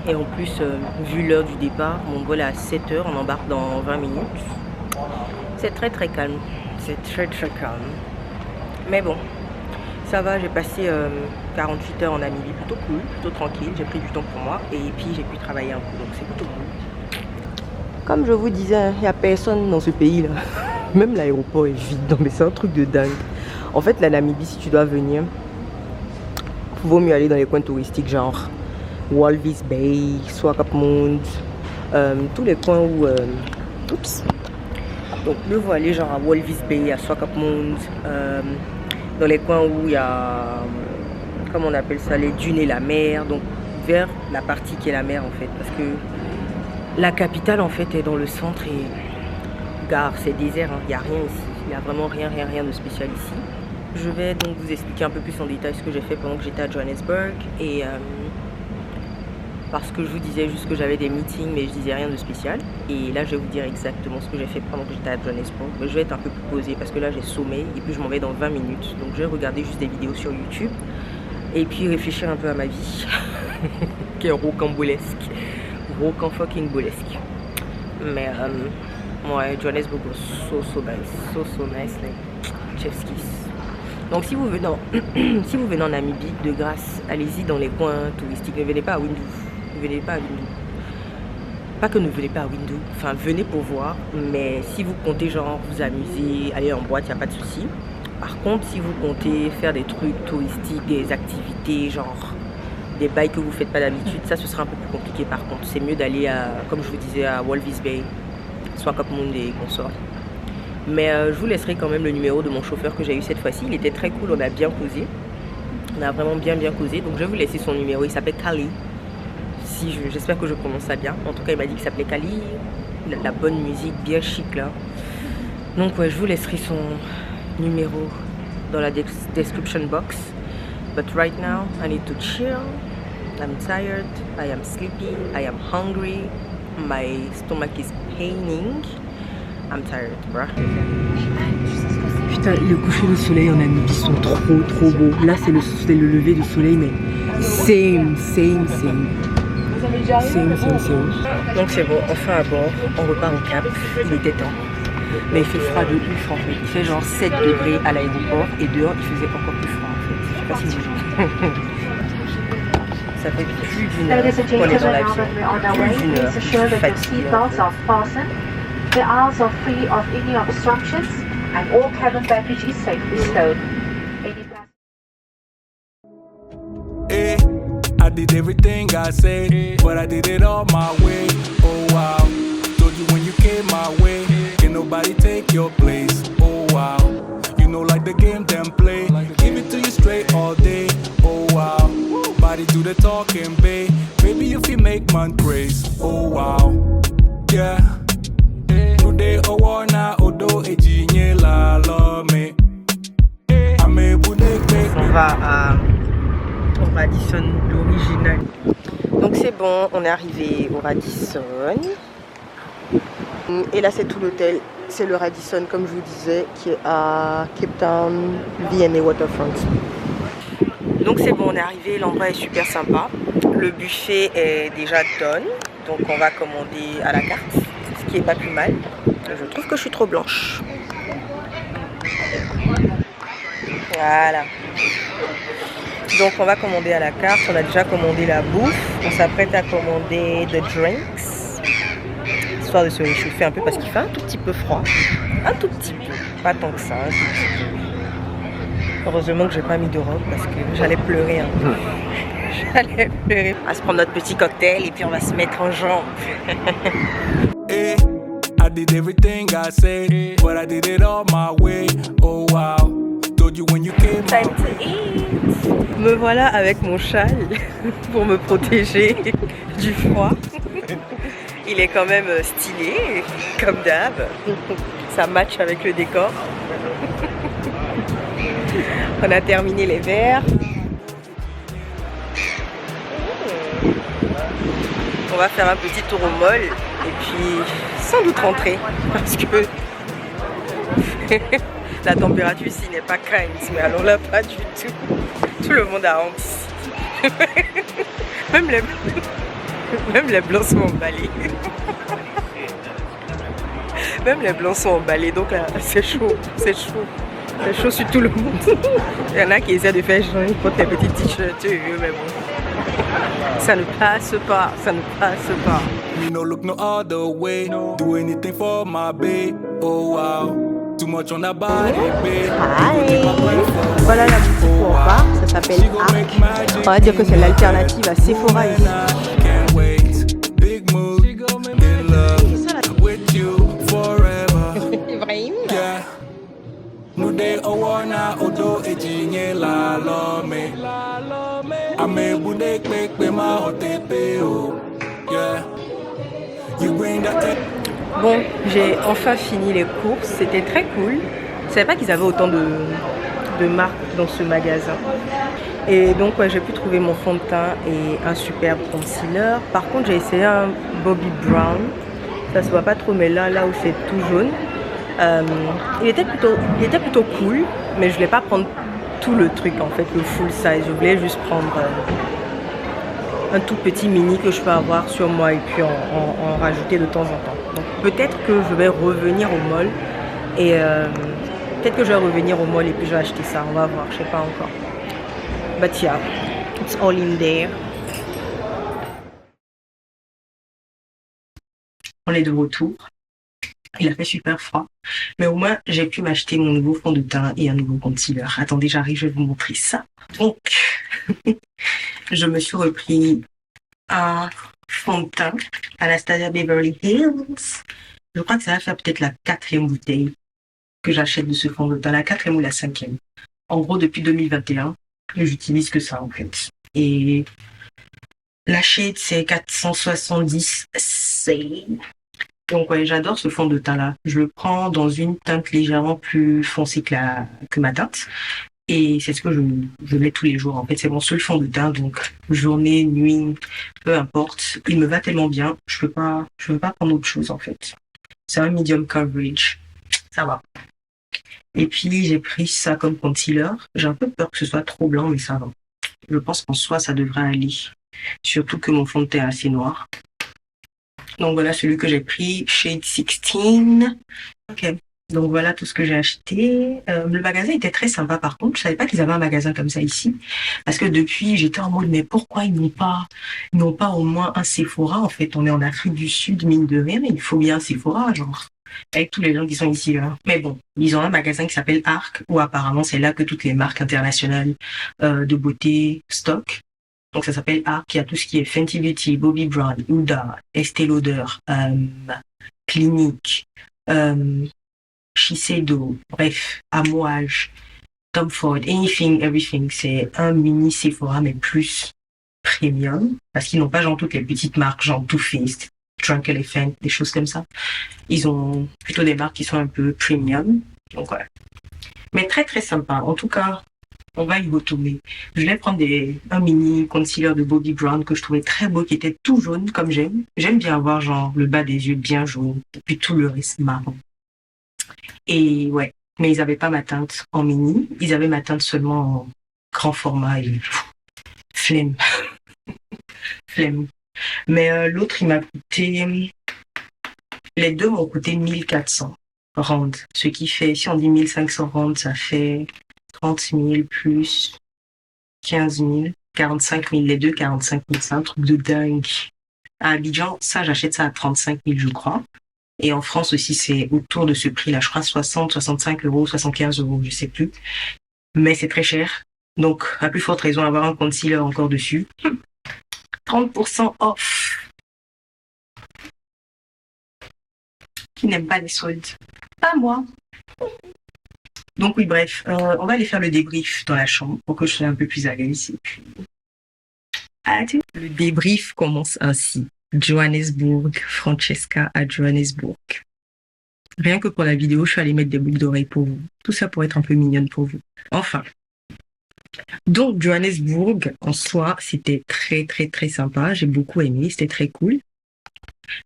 Et en plus, vu l'heure du départ, mon vol est à 7 h, on embarque dans 20 minutes. C'est très très calme. C'est très très calme. Mais bon, ça va, j'ai passé 48 heures en Namibie, plutôt cool, plutôt tranquille. J'ai pris du temps pour moi et puis j'ai pu travailler un peu, donc c'est plutôt cool. Comme je vous disais, il n'y a personne dans ce pays là. Même l'aéroport est vide, non mais c'est un truc de dingue. En fait, la Namibie, si tu dois venir, vaut mieux aller dans les coins touristiques genre Walvis Bay, Swakopmund, tous les coins où... oups. Donc mieux vaut aller genre à Walvis Bay, à Swakopmund, dans les coins où il y a, comment on appelle ça, les dunes et la mer, donc vers la partie qui est la mer en fait, parce que la capitale en fait est dans le centre et gare, c'est désert, il n'y a rien ici, il n'y a vraiment rien de spécial ici. Je vais donc vous expliquer un peu plus en détail ce que j'ai fait pendant que j'étais à Johannesburg et parce que je vous disais juste que j'avais des meetings mais je disais rien de spécial et là je vais vous dire exactement ce que j'ai fait pendant que j'étais à Johannesburg. Mais je vais être un peu plus posée parce que là j'ai sommeil et puis je m'en vais dans 20 minutes donc je vais regarder juste des vidéos sur YouTube et puis réfléchir un peu à ma vie qui est rocambolesque, fucking-bolesque. Mais ouais, Johannesburg was so nice, like chef's kiss. Donc si vous venez en Namibie, de grâce, allez-y dans les coins touristiques, ne venez pas à Windhoek. Ne venez pas à Windhoek. Pas que ne venez pas à Windhoek, enfin venez pour voir, mais si vous comptez genre vous amuser, aller en boîte, il n'y a pas de souci. Par contre, si vous comptez faire des trucs touristiques, des activités genre des bails que vous faites pas d'habitude, ça ce sera un peu plus compliqué par contre. C'est mieux d'aller à, comme je vous disais, à Walvis Bay, soit Cap Monde et consorts. Mais je vous laisserai quand même le numéro de mon chauffeur que j'ai eu cette fois-ci. Il était très cool, on a bien causé. On a vraiment bien causé. Donc je vais vous laisser son numéro, il s'appelle Kali. Si j'espère que je prononce ça bien. En tout cas il m'a dit qu'il s'appelait Kali. Il a de la bonne musique, bien chic là. Donc ouais, je vous laisserai son numéro dans la description box. But right now I need to chill. I'm tired, I am sleepy, I am hungry. My stomach is paining. I'm tired, bruh. Putain, le coucher de soleil en Namibie sont trop beaux. Là, c'est le lever du soleil, mais same. Donc c'est bon, enfin à bord, on repart au Cap. Il était temps. Mais il fait froid de ouf en fait. Il fait genre 7 degrés à l'aéroport et dehors il faisait encore plus froid en fait. Je sais pas si vous ça fait plus d'une heure qu'on est dans l'avion. Plus d'une heure. Je suis fatiguée. The aisles are free of any obstructions and all cabin baggage is safely stowed. Hey, I did everything I said, but I did it all my way. Oh wow, told you when you came my way, can nobody take your place. Oh wow, you know like the game them play, give it to you straight all day. Oh wow, body do the talking, babe. Maybe if you make man praise. Oh wow, yeah. On va à Radisson, l'original. Donc c'est bon, on est arrivé au Radisson. Et là c'est tout l'hôtel. C'est le Radisson comme je vous disais qui est à Cape Town, V&A Waterfront. Donc c'est bon, on est arrivé, l'endroit est super sympa. Le buffet est déjà done. Donc on va commander à la carte, ce qui est pas plus mal. Je trouve que je suis trop blanche. Voilà. Donc on va commander à la carte. On a déjà commandé la bouffe. On s'apprête à commander the drinks, histoire de se réchauffer un peu parce qu'il fait un tout petit peu froid. Un tout petit peu. Pas tant que ça. Un tout petit peu. Heureusement que j'ai pas mis de robe parce que j'allais pleurer un peu. J'allais pleurer. On va se prendre notre petit cocktail et puis on va se mettre en jambe. Hey, I did everything I said, but I did it all my way. Oh wow, told you when you came. Time to eat. Me voilà avec mon châle pour me protéger du froid. Il est quand même stylé, comme d'hab. Ça match avec le décor. On a terminé les verres. On va faire un petit tour au mall et puis sans doute rentrer parce que la température ici n'est pas kind, mais alors là pas du tout. Tout le monde a honte ici. Même les blancs sont emballés. Même les blancs sont emballés, donc là c'est chaud, c'est chaud. C'est chaud sur tout le monde. Il y en a qui essaient de faire genre, ils portent les petits t-shirts, mais bon. Ça ne passe pas, ça ne passe pas. Me no look no other way, do anything for my babe. Oh wow, too much on that body, babe. Hi. Voilà la boutique où on part, ça s'appelle Arc. On va dire que c'est l'alternative à Sephora ici. Can't wait, big mood, in love with you forever. Ibrahim. Yeah. No day owana odo ejinye la lome. Ame bude kpekpe ma otepe o. Yeah. You bring that. Bon, j'ai enfin fini les courses, c'était très cool. Je savais pas qu'ils avaient autant de marques dans ce magasin. Et donc ouais, j'ai pu trouver mon fond de teint et un superbe concealer. Par contre j'ai essayé un Bobbi Brown. Ça se voit pas trop, mais là où c'est tout jaune. Il était plutôt cool, mais je voulais pas prendre tout le truc en fait, le full size. Je voulais juste prendre un tout petit mini que je peux avoir sur moi et puis en rajouter de temps en temps. Donc peut-être que je vais revenir au mall et peut-être que je vais revenir au mall et puis je vais acheter ça. On va voir, je sais pas encore. But yeah, it's all in there. On est de retour. Il a fait super froid, mais au moins j'ai pu m'acheter mon nouveau fond de teint et un nouveau concealer. Attendez, j'arrive, je vais vous montrer ça. Donc, Je me suis repris un fond de teint Anastasia Beverly Hills. Je crois que ça va faire peut-être la 4e bouteille que j'achète de ce fond de teint, la 4e ou la 5e. En gros, depuis 2021, j'utilise que ça en fait. Et la shade, c'est 470 C. Donc ouais, j'adore ce fond de teint là. Je le prends dans une teinte légèrement plus foncée que ma teinte. Et c'est ce que je mets tous les jours. En fait, c'est mon seul fond de teint. Donc journée, nuit, peu importe. Il me va tellement bien. Je veux pas prendre autre chose en fait. C'est un medium coverage. Ça va. Et puis j'ai pris ça comme concealer. J'ai un peu peur que ce soit trop blanc, mais ça va. Je pense qu'en soi, ça devrait aller. Surtout que mon fond de teint est assez noir. Donc voilà celui que j'ai pris, Shade 16. Ok, donc voilà tout ce que j'ai acheté. Le magasin était très sympa par contre. Je savais pas qu'ils avaient un magasin comme ça ici. Parce que depuis, j'étais en mode, mais pourquoi ils n'ont pas au moins un Sephora? En fait, on est en Afrique du Sud, mine de rien, mais il faut bien un Sephora, genre. Avec tous les gens qui sont ici, là. Mais bon, ils ont un magasin qui s'appelle Arc, où apparemment c'est là que toutes les marques internationales de beauté stockent. Donc ça s'appelle Arc, il y a tout ce qui est Fenty Beauty, Bobbi Brown, Huda, Estée Lauder, Clinique, Shiseido, bref, Amouage, Tom Ford, anything, everything. C'est un mini Sephora, mais plus premium, parce qu'ils n'ont pas genre toutes les petites marques, genre Too Faced, Drunk Elephant, des choses comme ça. Ils ont plutôt des marques qui sont un peu premium. Donc voilà. Mais très très sympa. En tout cas, on va y retourner. Je vais prendre un mini concealer de Bobbi Brown que je trouvais très beau, qui était tout jaune comme j'aime. J'aime bien avoir genre le bas des yeux bien jaune, et puis tout le reste marron. Et ouais, mais ils n'avaient pas ma teinte en mini, ils avaient ma teinte seulement en grand format et flemme. Flemme. Mais l'autre, il m'a coûté... Les deux m'ont coûté 1400 rand. Ce qui fait, si on dit 1500 rand, ça fait 30 000 plus 15 000, 45 000, les deux 45 000, c'est un truc de dingue. À Abidjan, ça, j'achète ça à 35 000, je crois. Et en France aussi, c'est autour de ce prix-là. Je crois 60, 65 euros, 75 euros, je sais plus. Mais c'est très cher. Donc, à plus forte raison, avoir un concealer encore dessus. 30% off. Qui n'aime pas les soldes? Pas moi. Donc oui, bref, on va aller faire le débrief dans la chambre pour que je sois un peu plus à l'aise. Et puis, adieu. Le débrief commence ainsi. Johannesburg, Francesca à Johannesburg. Rien que pour la vidéo, je suis allée mettre des boucles d'oreilles pour vous. Tout ça pour être un peu mignonne pour vous. Enfin. Donc, Johannesburg, en soi, c'était très, très, très sympa. J'ai beaucoup aimé. C'était très cool.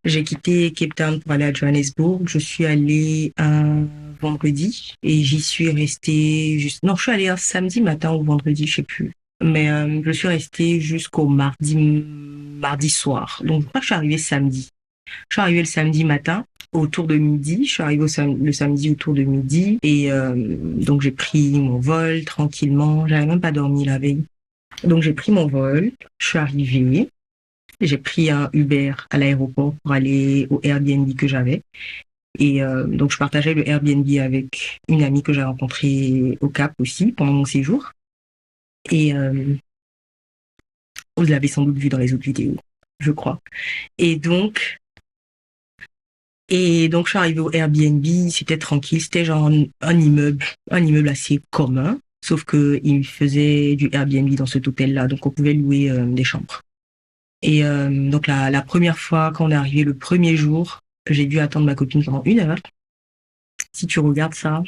J'ai quitté Cape Town pour aller à Johannesburg. Je suis allée un vendredi et j'y suis restée Non, je suis allée un samedi matin ou vendredi, je sais plus. Mais je suis restée jusqu'au mardi soir. Donc, je crois que je suis arrivée samedi. Je suis arrivée le samedi matin autour de midi. Je suis arrivée le samedi autour de midi. Et donc, j'ai pris mon vol tranquillement. J'avais même pas dormi la veille. Donc, j'ai pris mon vol. Je suis arrivée. J'ai pris un Uber à l'aéroport pour aller au Airbnb que j'avais. Et donc, je partageais le Airbnb avec une amie que j'ai rencontrée au Cap aussi pendant mon séjour. Et vous l'avez sans doute vu dans les autres vidéos, je crois. Et donc, je suis arrivée au Airbnb, c'était tranquille, c'était genre un immeuble assez commun, sauf que il faisait du Airbnb dans cet hôtel-là, donc on pouvait louer des chambres. Et donc la première fois, quand on est arrivé le premier jour, j'ai dû attendre ma copine pendant 1 heure. Si tu regardes ça,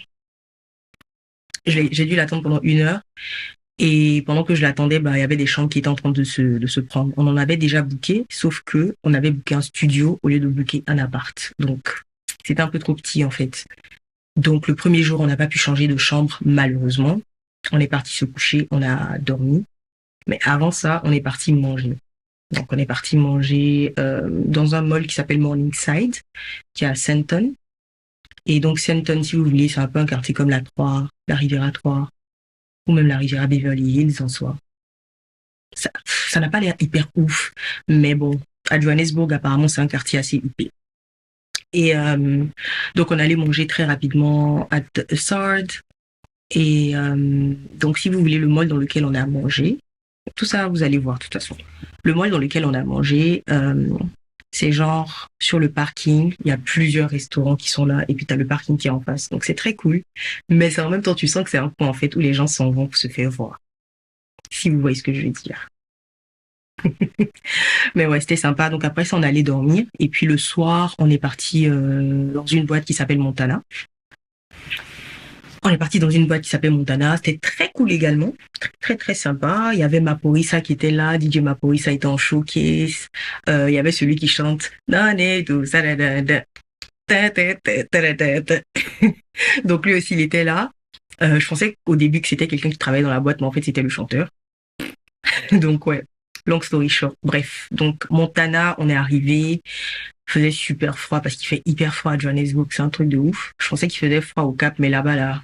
j'ai dû l'attendre pendant 1 heure. Et pendant que je l'attendais, il y avait des chambres qui étaient en train de se prendre. On en avait déjà booké, sauf que on avait booké un studio au lieu de booker un appart. Donc, c'était un peu trop petit, en fait. Donc, le premier jour, on n'a pas pu changer de chambre, malheureusement. On est parti se coucher, on a dormi. Mais avant ça, on est parti manger. Donc, on est parti manger dans un mall qui s'appelle Morningside, qui est à Sandton. Et donc, Sandton, si vous voulez, c'est un peu un quartier comme la Troire, la Riviera Troire, ou même la Riviera Beverly Hills en soi. Ça n'a pas l'air hyper ouf, mais bon, à Johannesburg, apparemment, c'est un quartier assez huppé. Et donc, on allait manger très rapidement à Sard. Et donc, si vous voulez, le mall dans lequel on a mangé, Tout ça, vous allez voir, de toute façon. Le mall dans lequel on a mangé, c'est genre sur le parking, il y a plusieurs restaurants qui sont là et puis t'as le parking qui est en face. Donc c'est très cool. Mais c'est en même temps, tu sens que c'est un point en fait où les gens s'en vont pour se faire voir. Si vous voyez ce que je veux dire. Mais ouais, c'était sympa. Donc après ça, on allait dormir. Et puis le soir, on est parti dans une boîte qui s'appelle Montana. On est parti dans une boîte qui s'appelle Montana. C'était très cool également. Très, très, très sympa. Il y avait Maporissa qui était là. DJ Maporissa était en showcase. Il y avait celui qui chante. Donc lui aussi, il était là. Je pensais au début que c'était quelqu'un qui travaillait dans la boîte, mais en fait, c'était le chanteur. Donc ouais, long story short. Bref, donc Montana, on est arrivé. Il faisait super froid parce qu'il fait hyper froid à Johannesburg. C'est un truc de ouf. Je pensais qu'il faisait froid au Cap, mais là-bas, là,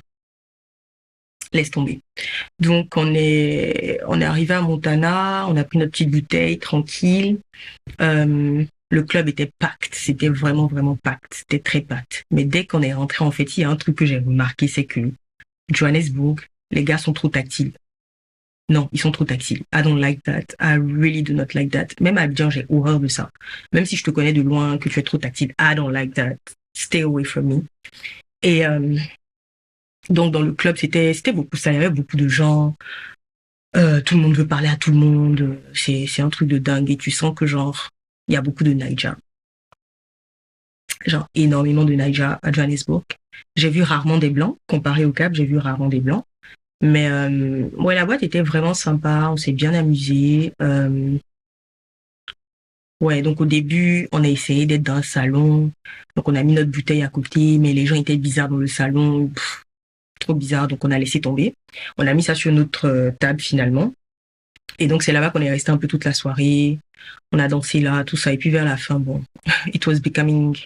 laisse tomber. Donc on est arrivé à Montana, on a pris notre petite bouteille tranquille. Le club était packed, c'était vraiment vraiment packed, c'était très packed. Mais dès qu'on est rentré en fait, il y a un truc que j'ai remarqué, c'est que Johannesburg, les gars sont trop tactiles. Non, ils sont trop tactiles. I don't like that. I really do not like that. Même à Abidjan, j'ai horreur de ça. Même si je te connais de loin, que tu es trop tactile, I don't like that. Stay away from me. Et donc dans le club, c'était beaucoup ça. Il y avait beaucoup de gens. Tout le monde veut parler à tout le monde. C'est un truc de dingue. Et tu sens que genre il y a beaucoup de Naija. Genre énormément de Naija à Johannesburg. J'ai vu rarement des blancs comparé au Cap. J'ai vu rarement des blancs. Mais ouais, la boîte était vraiment sympa. On s'est bien amusé. Ouais, donc au début, on a essayé d'être dans un salon. Donc on a mis notre bouteille à côté, mais les gens étaient bizarres dans le salon. Trop bizarre, donc on a laissé tomber. On a mis ça sur notre table finalement. Et donc c'est là-bas qu'on est resté un peu toute la soirée. On a dansé là, tout ça. Et puis vers la fin, bon, it was becoming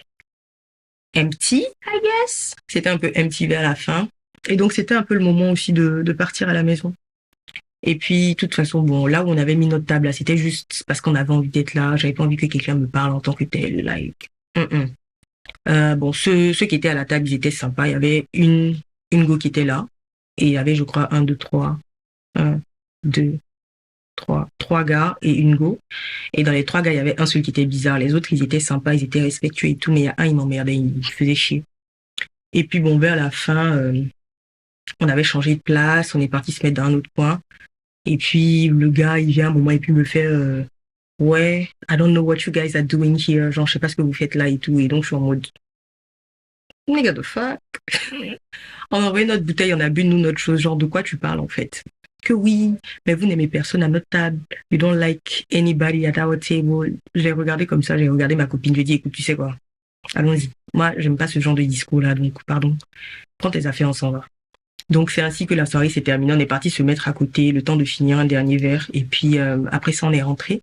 empty, I guess. C'était un peu empty vers la fin. Et donc c'était un peu le moment aussi de partir à la maison. Et puis, de toute façon, bon, là où on avait mis notre table, là, c'était juste parce qu'on avait envie d'être là. J'avais pas envie que quelqu'un me parle en tant que tel, like. Bon, ceux qui étaient à la table, ils étaient sympas. Il y avait une go qui était là. Et il y avait, je crois, 3 gars et une go. Et dans les 3 gars, il y avait un seul qui était bizarre. Les autres, ils étaient sympas, ils étaient respectueux et tout. Mais il y a un, il m'emmerdait, il faisait chier. Et puis, bon, vers la fin, on avait changé de place. On est parti se mettre dans un autre coin. Et puis, le gars, il vient un moment et puis me fait ouais, I don't know what you guys are doing here. Genre, je sais pas ce que vous faites là et tout. Et donc, je suis en mode, nigga the fuck. On a envoyé notre bouteille, on a bu, nous, notre chose. Genre, de quoi tu parles, en fait? Que oui, mais vous n'aimez personne à notre table. You don't like anybody at our table. J'ai regardé comme ça, j'ai regardé ma copine. Je lui ai dit, écoute, tu sais quoi? Allons-y. Moi, j'aime pas ce genre de discours-là, donc, pardon. Prends tes affaires, on s'en va. Donc c'est ainsi que la soirée s'est terminée. On est parti se mettre à côté, le temps de finir un dernier verre. Et puis après ça, on est rentré.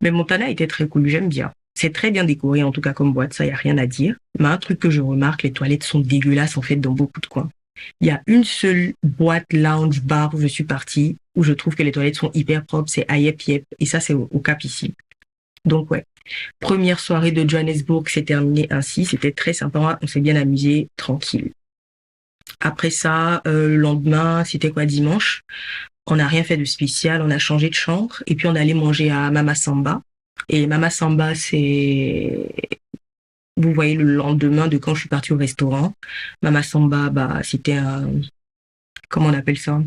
Mais Montana était très cool, j'aime bien. C'est très bien décoré, en tout cas comme boîte, ça, y a rien à dire. Mais un truc que je remarque, les toilettes sont dégueulasses en fait dans beaucoup de coins. Il y a une seule boîte lounge bar où je suis partie, où je trouve que les toilettes sont hyper propres, c'est à Yep Yep. Et ça, c'est au Cap ici. Donc ouais. Première soirée de Johannesburg s'est terminée ainsi. C'était très sympa, on s'est bien amusé, tranquille. Après ça, le lendemain, c'était quoi, dimanche? On n'a rien fait de spécial, on a changé de chambre et puis on allait manger à Mama Samba. Et Mama Samba, c'est, vous voyez, le lendemain de quand je suis partie au restaurant. Mama Samba, bah, c'était comment on appelle ça?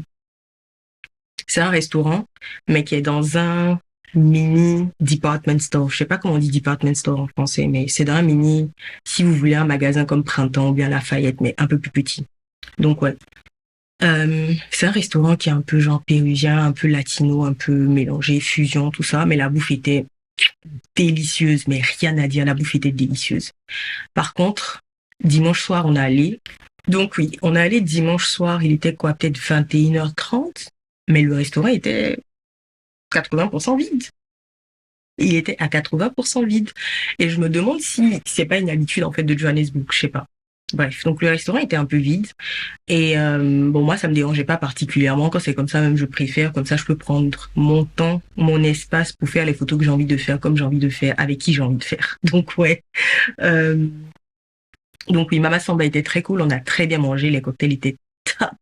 C'est un restaurant, mais qui est dans un mini department store. Je sais pas comment on dit department store en français, mais c'est dans un mini, si vous voulez, un magasin comme Printemps ou bien Lafayette, mais un peu plus petit. Donc ouais. C'est un restaurant qui est un peu genre péruvien, un peu latino, un peu mélangé, fusion, tout ça, mais la bouffe était délicieuse, mais rien à dire, la bouffe était délicieuse. Par contre, dimanche soir, on est allé. Donc oui, on est allé dimanche soir, il était quoi, peut-être 21h30, mais le restaurant était 80% vide. Il était à 80% vide. Et je me demande si c'est pas une habitude en fait de Johannesburg, je sais pas. Bref, donc le restaurant était un peu vide et bon, moi ça me dérangeait pas particulièrement quand c'est comme ça, même je préfère, comme ça je peux prendre mon temps, mon espace pour faire les photos que j'ai envie de faire, comme j'ai envie de faire, avec qui j'ai envie de faire. Donc ouais, donc oui, Mama Samba était très cool, on a très bien mangé, les cocktails étaient top,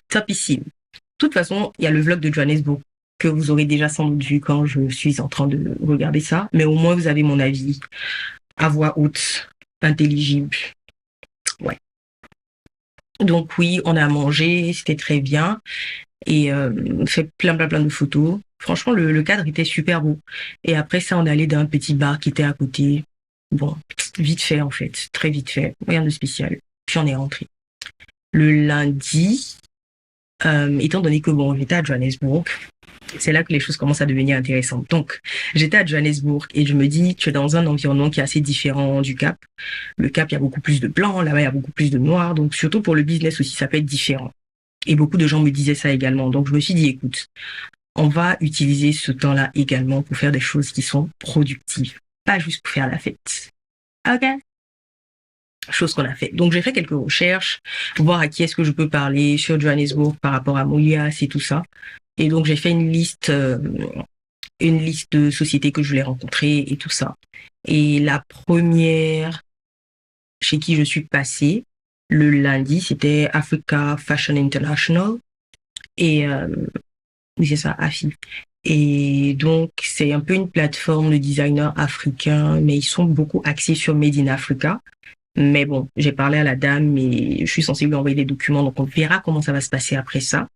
topissime. toute façon, il y a le vlog de Johannesburg que vous aurez déjà sans doute vu quand je suis en train de regarder ça. Mais au moins, vous avez mon avis à voix haute, intelligible. Ouais. Donc oui, on a mangé, c'était très bien. Et fait plein de photos. Franchement, le cadre était super beau. Et après ça, on est allé dans un petit bar qui était à côté. Bon, vite fait en fait, très vite fait, rien de spécial. Puis on est rentré. Le lundi, étant donné que bon, j'étais à Johannesburg, c'est là que les choses commencent à devenir intéressantes. Donc, j'étais à Johannesburg et je me dis, tu es dans un environnement qui est assez différent du Cap. Le Cap, il y a beaucoup plus de blancs, là-bas, il y a beaucoup plus de noirs. Donc, surtout pour le business aussi, ça peut être différent. Et beaucoup de gens me disaient ça également. Donc, je me suis dit, écoute, on va utiliser ce temps-là également pour faire des choses qui sont productives, pas juste pour faire la fête. Ok? Chose qu'on a fait. Donc, j'ai fait quelques recherches, voir à qui est-ce que je peux parler sur Johannesburg par rapport à Molias et tout ça. Et donc, j'ai fait une liste de sociétés que je voulais rencontrer et tout ça. Et la première chez qui je suis passée le lundi, c'était Africa Fashion International. Et oui, c'est ça, AFI. Et donc, c'est un peu une plateforme de designers africains, mais ils sont beaucoup axés sur Made in Africa. Mais bon, j'ai parlé à la dame et je suis censée lui envoyer des documents, donc on verra comment ça va se passer après ça.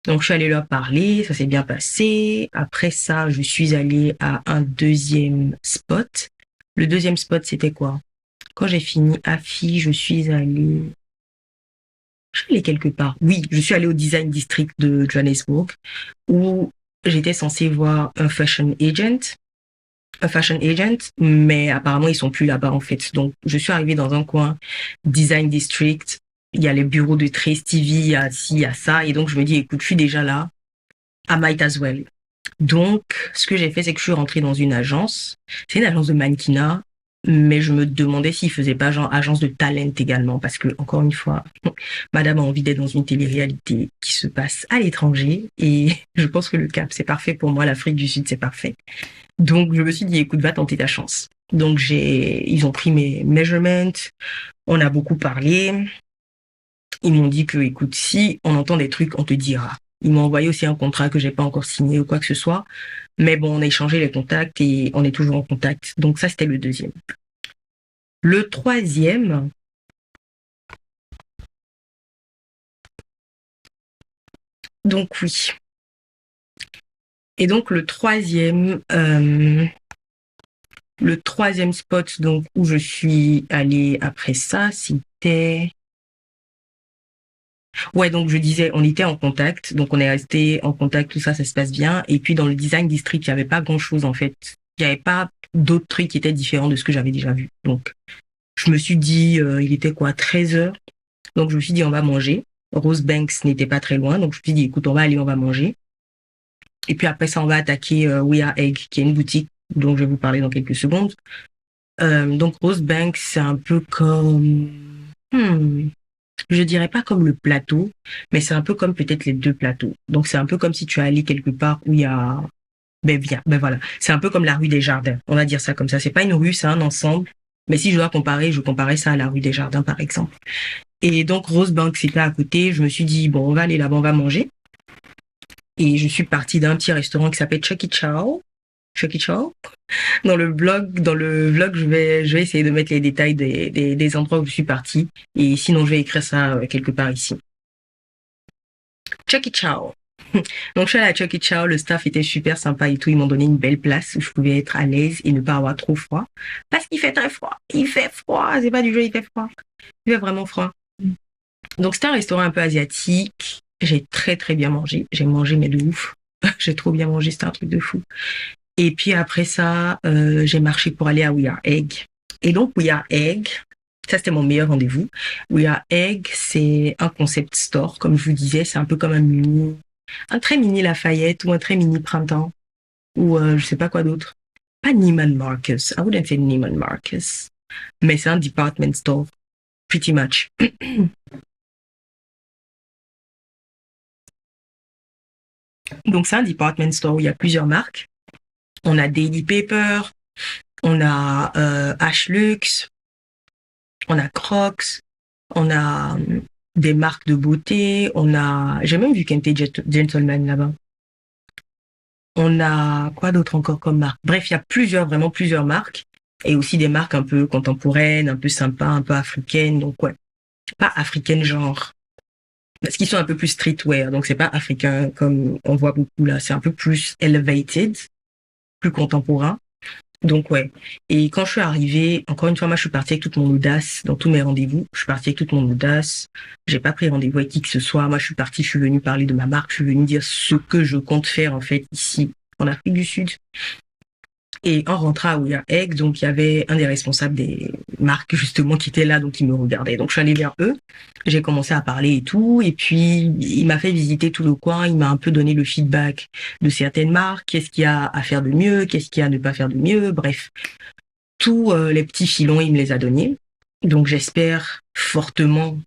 Donc, je suis allée leur parler, ça s'est bien passé. Après ça, je suis allée à un deuxième spot. Le deuxième spot, c'était quoi? Quand j'ai fini AFI, je suis allée quelque part. Oui, je suis allée au Design District de Johannesburg où j'étais censée voir un fashion agent, mais apparemment ils sont plus là-bas en fait. Donc je suis arrivée dans un coin Design District, il y a les bureaux de Trace TV, il y a ci, il y a ça, et donc je me dis écoute, je suis déjà là, I might as well. Donc ce que j'ai fait, c'est que je suis rentrée dans une agence, c'est une agence de mannequinat, mais je me demandais s'ils faisaient pas genre agence de talent également, parce que encore une fois, madame a envie d'être dans une télé-réalité qui se passe à l'étranger, et je pense que le Cap, c'est parfait pour moi, l'Afrique du Sud, c'est parfait. Donc, je me suis dit, écoute, va tenter ta chance. Donc, ils ont pris mes measurements, on a beaucoup parlé. Ils m'ont dit que, écoute, si on entend des trucs, on te dira. Ils m'ont envoyé aussi un contrat que j'ai pas encore signé ou quoi que ce soit. Mais bon, on a échangé les contacts et on est toujours en contact. Donc, ça, c'était le deuxième. Le troisième, donc oui. Et donc, le troisième spot donc où je suis allée après ça, c'était... Ouais, donc je disais, on était en contact, donc on est resté en contact, tout ça, ça se passe bien. Et puis dans le design district, il n'y avait pas grand-chose en fait. Il n'y avait pas d'autres trucs qui étaient différents de ce que j'avais déjà vu. Donc, je me suis dit, il était quoi, 13h. Donc, je me suis dit, on va manger. Rosebanks n'était pas très loin, donc je me suis dit, écoute, on va aller, on va manger. Et puis après ça, on va attaquer We Are Egg, qui est une boutique dont je vais vous parler dans quelques secondes. Donc Rosebanks, c'est un peu comme... je dirais pas comme le plateau, mais c'est un peu comme peut-être les deux plateaux. Donc c'est un peu comme si tu allais quelque part où il y a... Ben voilà. C'est un peu comme la rue des Jardins. On va dire ça comme ça. C'est pas une rue, c'est un ensemble. Mais si je dois comparer, je comparais ça à la rue des Jardins, par exemple. Et donc Rosebanks, c'était à côté. Je me suis dit, bon, on va aller là-bas, on va manger. Et je suis partie d'un petit restaurant qui s'appelle Chucky Chow. Dans le vlog, je vais essayer de mettre les détails des endroits où je suis partie. Et sinon, je vais écrire ça quelque part ici. Chucky Chow. Donc, je suis allée à Chucky Chow. Le staff était super sympa et tout. Ils m'ont donné une belle place où je pouvais être à l'aise et ne pas avoir trop froid. Parce qu'il fait très froid. Il fait froid. C'est pas du jeu, il fait froid. Il fait vraiment froid. Donc, c'était un restaurant un peu asiatique. J'ai très très bien mangé. J'ai mangé mais de ouf. J'ai trop bien mangé, c'était un truc de fou. Et puis après ça, j'ai marché pour aller à We Are Egg. Et donc We Are Egg, ça c'était mon meilleur rendez-vous. We Are Egg, c'est un concept store, comme je vous disais, c'est un peu comme un très mini Lafayette ou un très mini Printemps ou je sais pas quoi d'autre. Pas Neiman Marcus, I wouldn't say Neiman Marcus, mais c'est un department store, pretty much. Donc, c'est un department store où il y a plusieurs marques. On a Daily Paper, on a Ashlux, on a Crocs, on a des marques de beauté. J'ai même vu Kente Gentleman là-bas. On a quoi d'autre encore comme marque? Bref, il y a vraiment plusieurs marques. Et aussi des marques un peu contemporaines, un peu sympas, un peu africaines. Donc ouais, pas africaines genre. Parce qu'ils sont un peu plus streetwear. Donc c'est pas africain comme on voit beaucoup là. C'est un peu plus elevated, plus contemporain. Donc ouais. Et quand je suis arrivée, encore une fois, moi je suis partie avec toute mon audace dans tous mes rendez-vous. Je suis partie avec toute mon audace. J'ai pas pris rendez-vous avec qui que ce soit. Moi je suis partie, je suis venue parler de ma marque, je suis venue dire ce que je compte faire en fait ici en Afrique du Sud. Et en rentrant à We Are Egg, donc il y avait un des responsables des marques justement qui était là, donc il me regardait. Donc je suis allée vers eux, j'ai commencé à parler et tout, et puis il m'a fait visiter tout le coin, il m'a un peu donné le feedback de certaines marques, qu'est-ce qu'il y a à faire de mieux, qu'est-ce qu'il y a à ne pas faire de mieux, bref. Tous les petits filons, il me les a donnés. Donc j'espère fortement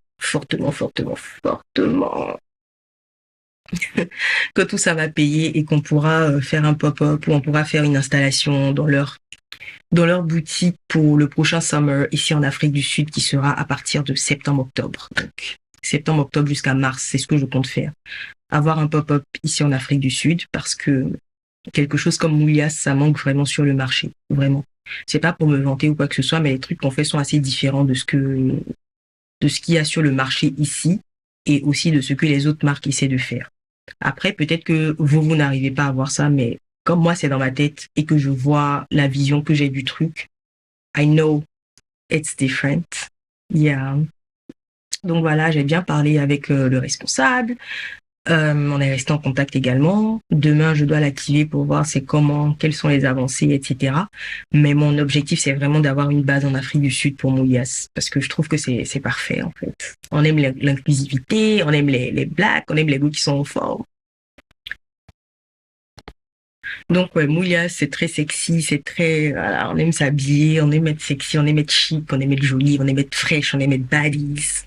que tout ça va payer et qu'on pourra faire un pop-up ou on pourra faire une installation dans leur boutique pour le prochain summer ici en Afrique du Sud qui sera à partir de septembre-octobre. Donc septembre-octobre jusqu'à mars, c'est ce que je compte faire. Avoir un pop-up ici en Afrique du Sud parce que quelque chose comme Moulias, ça manque vraiment sur le marché, vraiment. C'est pas pour me vanter ou quoi que ce soit, mais les trucs qu'on fait sont assez différents de ce qu'il y a sur le marché ici et aussi de ce que les autres marques essaient de faire. Après, peut-être que vous n'arrivez pas à voir ça, mais comme moi, c'est dans ma tête et que je vois la vision que j'ai du truc, I know it's different. Yeah. Donc voilà, j'ai bien parlé avec le responsable. On est resté en contact également. Demain, je dois l'activer pour voir quelles sont les avancées, etc. Mais mon objectif, c'est vraiment d'avoir une base en Afrique du Sud pour Moulias. Parce que je trouve que c'est parfait, en fait. On aime l'inclusivité, on aime les blacks, on aime les goûts qui sont en forme. Donc, ouais, Moulias, c'est très sexy, voilà, on aime s'habiller, on aime être sexy, on aime être chic, on aime être jolie, on aime être fraîche, on aime être baddies.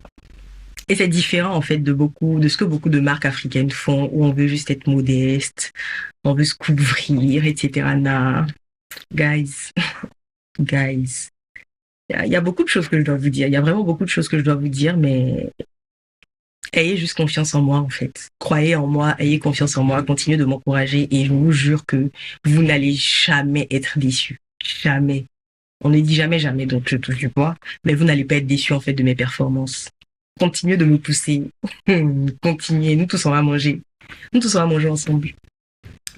Et c'est différent, en fait, de ce que beaucoup de marques africaines font, où on veut juste être modeste, on veut se couvrir, etc. Nah. Guys. Il y a beaucoup de choses que je dois vous dire. Il y a vraiment beaucoup de choses que je dois vous dire, mais ayez juste confiance en moi, en fait. Croyez en moi, ayez confiance en moi, continuez de m'encourager et je vous jure que vous n'allez jamais être déçus. Jamais. On ne dit jamais, jamais, donc je touche du bois, mais vous n'allez pas être déçus, en fait, de mes performances. Continuez de me pousser. Continuez. Nous tous, on va manger. Nous tous, on va manger ensemble.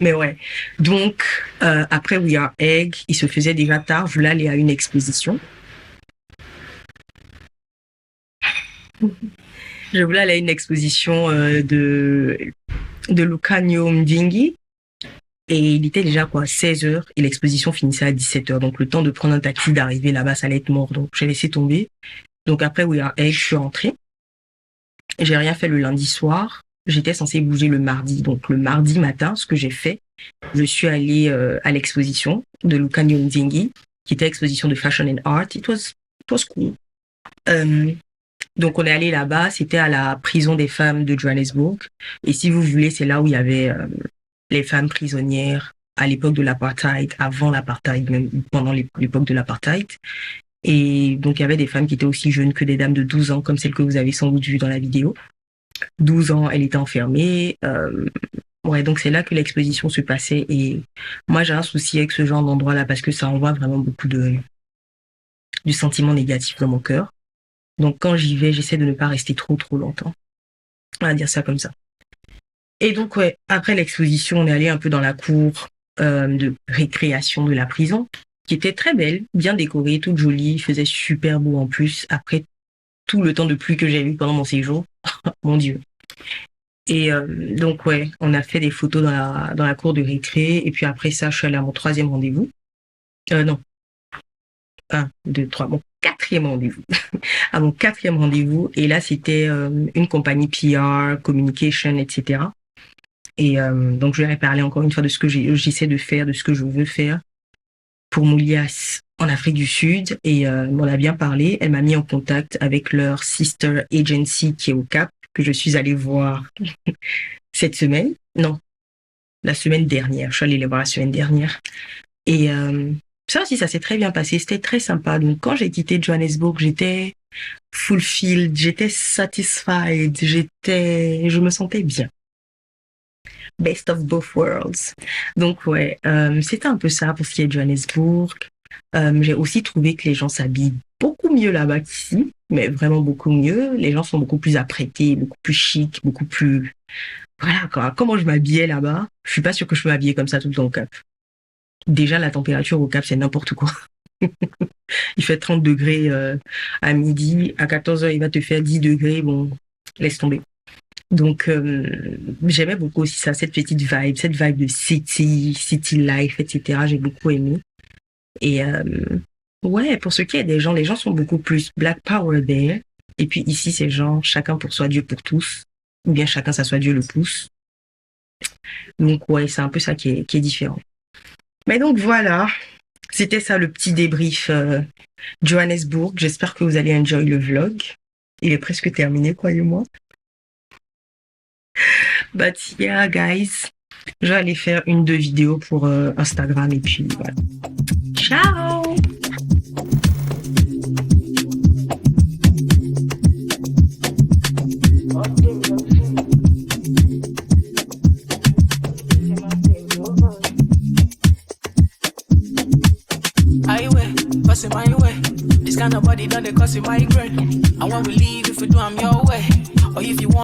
Mais ouais. Donc, après We Are Egg, il se faisait déjà tard. Je voulais aller à une exposition. Je voulais aller à une exposition de Lucanio Mdingi. Et il était déjà 16h et l'exposition finissait à 17h. Donc, le temps de prendre un taxi, d'arriver là-bas, ça allait être mort. Donc, j'ai laissé tomber. Donc, après We Are Egg, je suis rentrée. J'ai rien fait le lundi soir. J'étais censée bouger le mardi. Donc, le mardi matin, ce que j'ai fait, je suis allée à l'exposition de Lucanio Mdingi, qui était exposition de Fashion and Art. It was cool. Donc, on est allé là-bas. C'était à la prison des femmes de Johannesburg. Et si vous voulez, c'est là où il y avait les femmes prisonnières à l'époque de l'apartheid, avant l'apartheid, même pendant l'époque de l'apartheid. Et donc, il y avait des femmes qui étaient aussi jeunes que des dames de 12 ans, comme celle que vous avez sans doute vue dans la vidéo. 12 ans, elle était enfermée. Ouais, donc c'est là que l'exposition se passait. Et moi, j'ai un souci avec ce genre d'endroit-là parce que ça envoie vraiment beaucoup du sentiment négatif dans mon cœur. Donc, quand j'y vais, j'essaie de ne pas rester trop longtemps. On va dire ça comme ça. Et donc, ouais, après l'exposition, on est allé un peu dans la cour de récréation de la prison, qui était très belle, bien décorée, toute jolie, il faisait super beau en plus, après tout le temps de pluie que j'ai eu pendant mon séjour. Mon Dieu. Et donc, ouais, on a fait des photos dans la cour de récré, et puis après ça, je suis allée à mon 3e rendez-vous. Non. 1, 2, 3, mon 4e rendez-vous. À mon 4e rendez-vous, et là, c'était une compagnie PR, communication, etc. Et donc, je vais parler encore une fois de ce que j'essaie de faire, de ce que je veux faire pour Moulias en Afrique du Sud. Et on a bien parlé. Elle m'a mis en contact avec leur sister agency qui est au Cap, que je suis allée voir cette semaine. Non, la semaine dernière. Je suis allée les voir la semaine dernière. Et ça aussi, ça s'est très bien passé. C'était très sympa. Donc, quand j'ai quitté Johannesburg, j'étais fulfilled, j'étais satisfied, je me sentais bien. Best of both worlds. Donc ouais, c'était un peu ça pour ce qui est de Johannesburg. J'ai aussi trouvé que les gens s'habillent beaucoup mieux là-bas qu'ici, mais vraiment beaucoup mieux. Les gens sont beaucoup plus apprêtés, beaucoup plus chic, beaucoup plus... Voilà quoi, comment je m'habillais là-bas, je suis pas sûre que je peux m'habiller comme ça tout le temps au Cap. Déjà, la température au Cap, c'est n'importe quoi. Il fait 30 degrés à midi, à 14h, il va te faire 10 degrés, bon, laisse tomber. Donc, j'aimais beaucoup aussi ça, cette petite vibe, cette vibe de city life, etc. J'ai beaucoup aimé. Et ouais, pour ce qui est des gens, les gens sont beaucoup plus Black Power there. Et puis ici, c'est genre chacun pour soi, Dieu pour tous. Ou bien chacun s'assoit, Dieu le pousse. Donc ouais, c'est un peu ça qui est différent. Mais donc voilà, c'était ça le petit débrief Johannesburg. J'espère que vous allez enjoy le vlog. Il est presque terminé, croyez-moi. But yeah, guys, je vais aller faire 1-2 vidéos pour Instagram et puis voilà. Ciao! Highway, passing my way. This kind of body done they cause it migraine. And when we leave, if we do, I'm your way. Or if you want.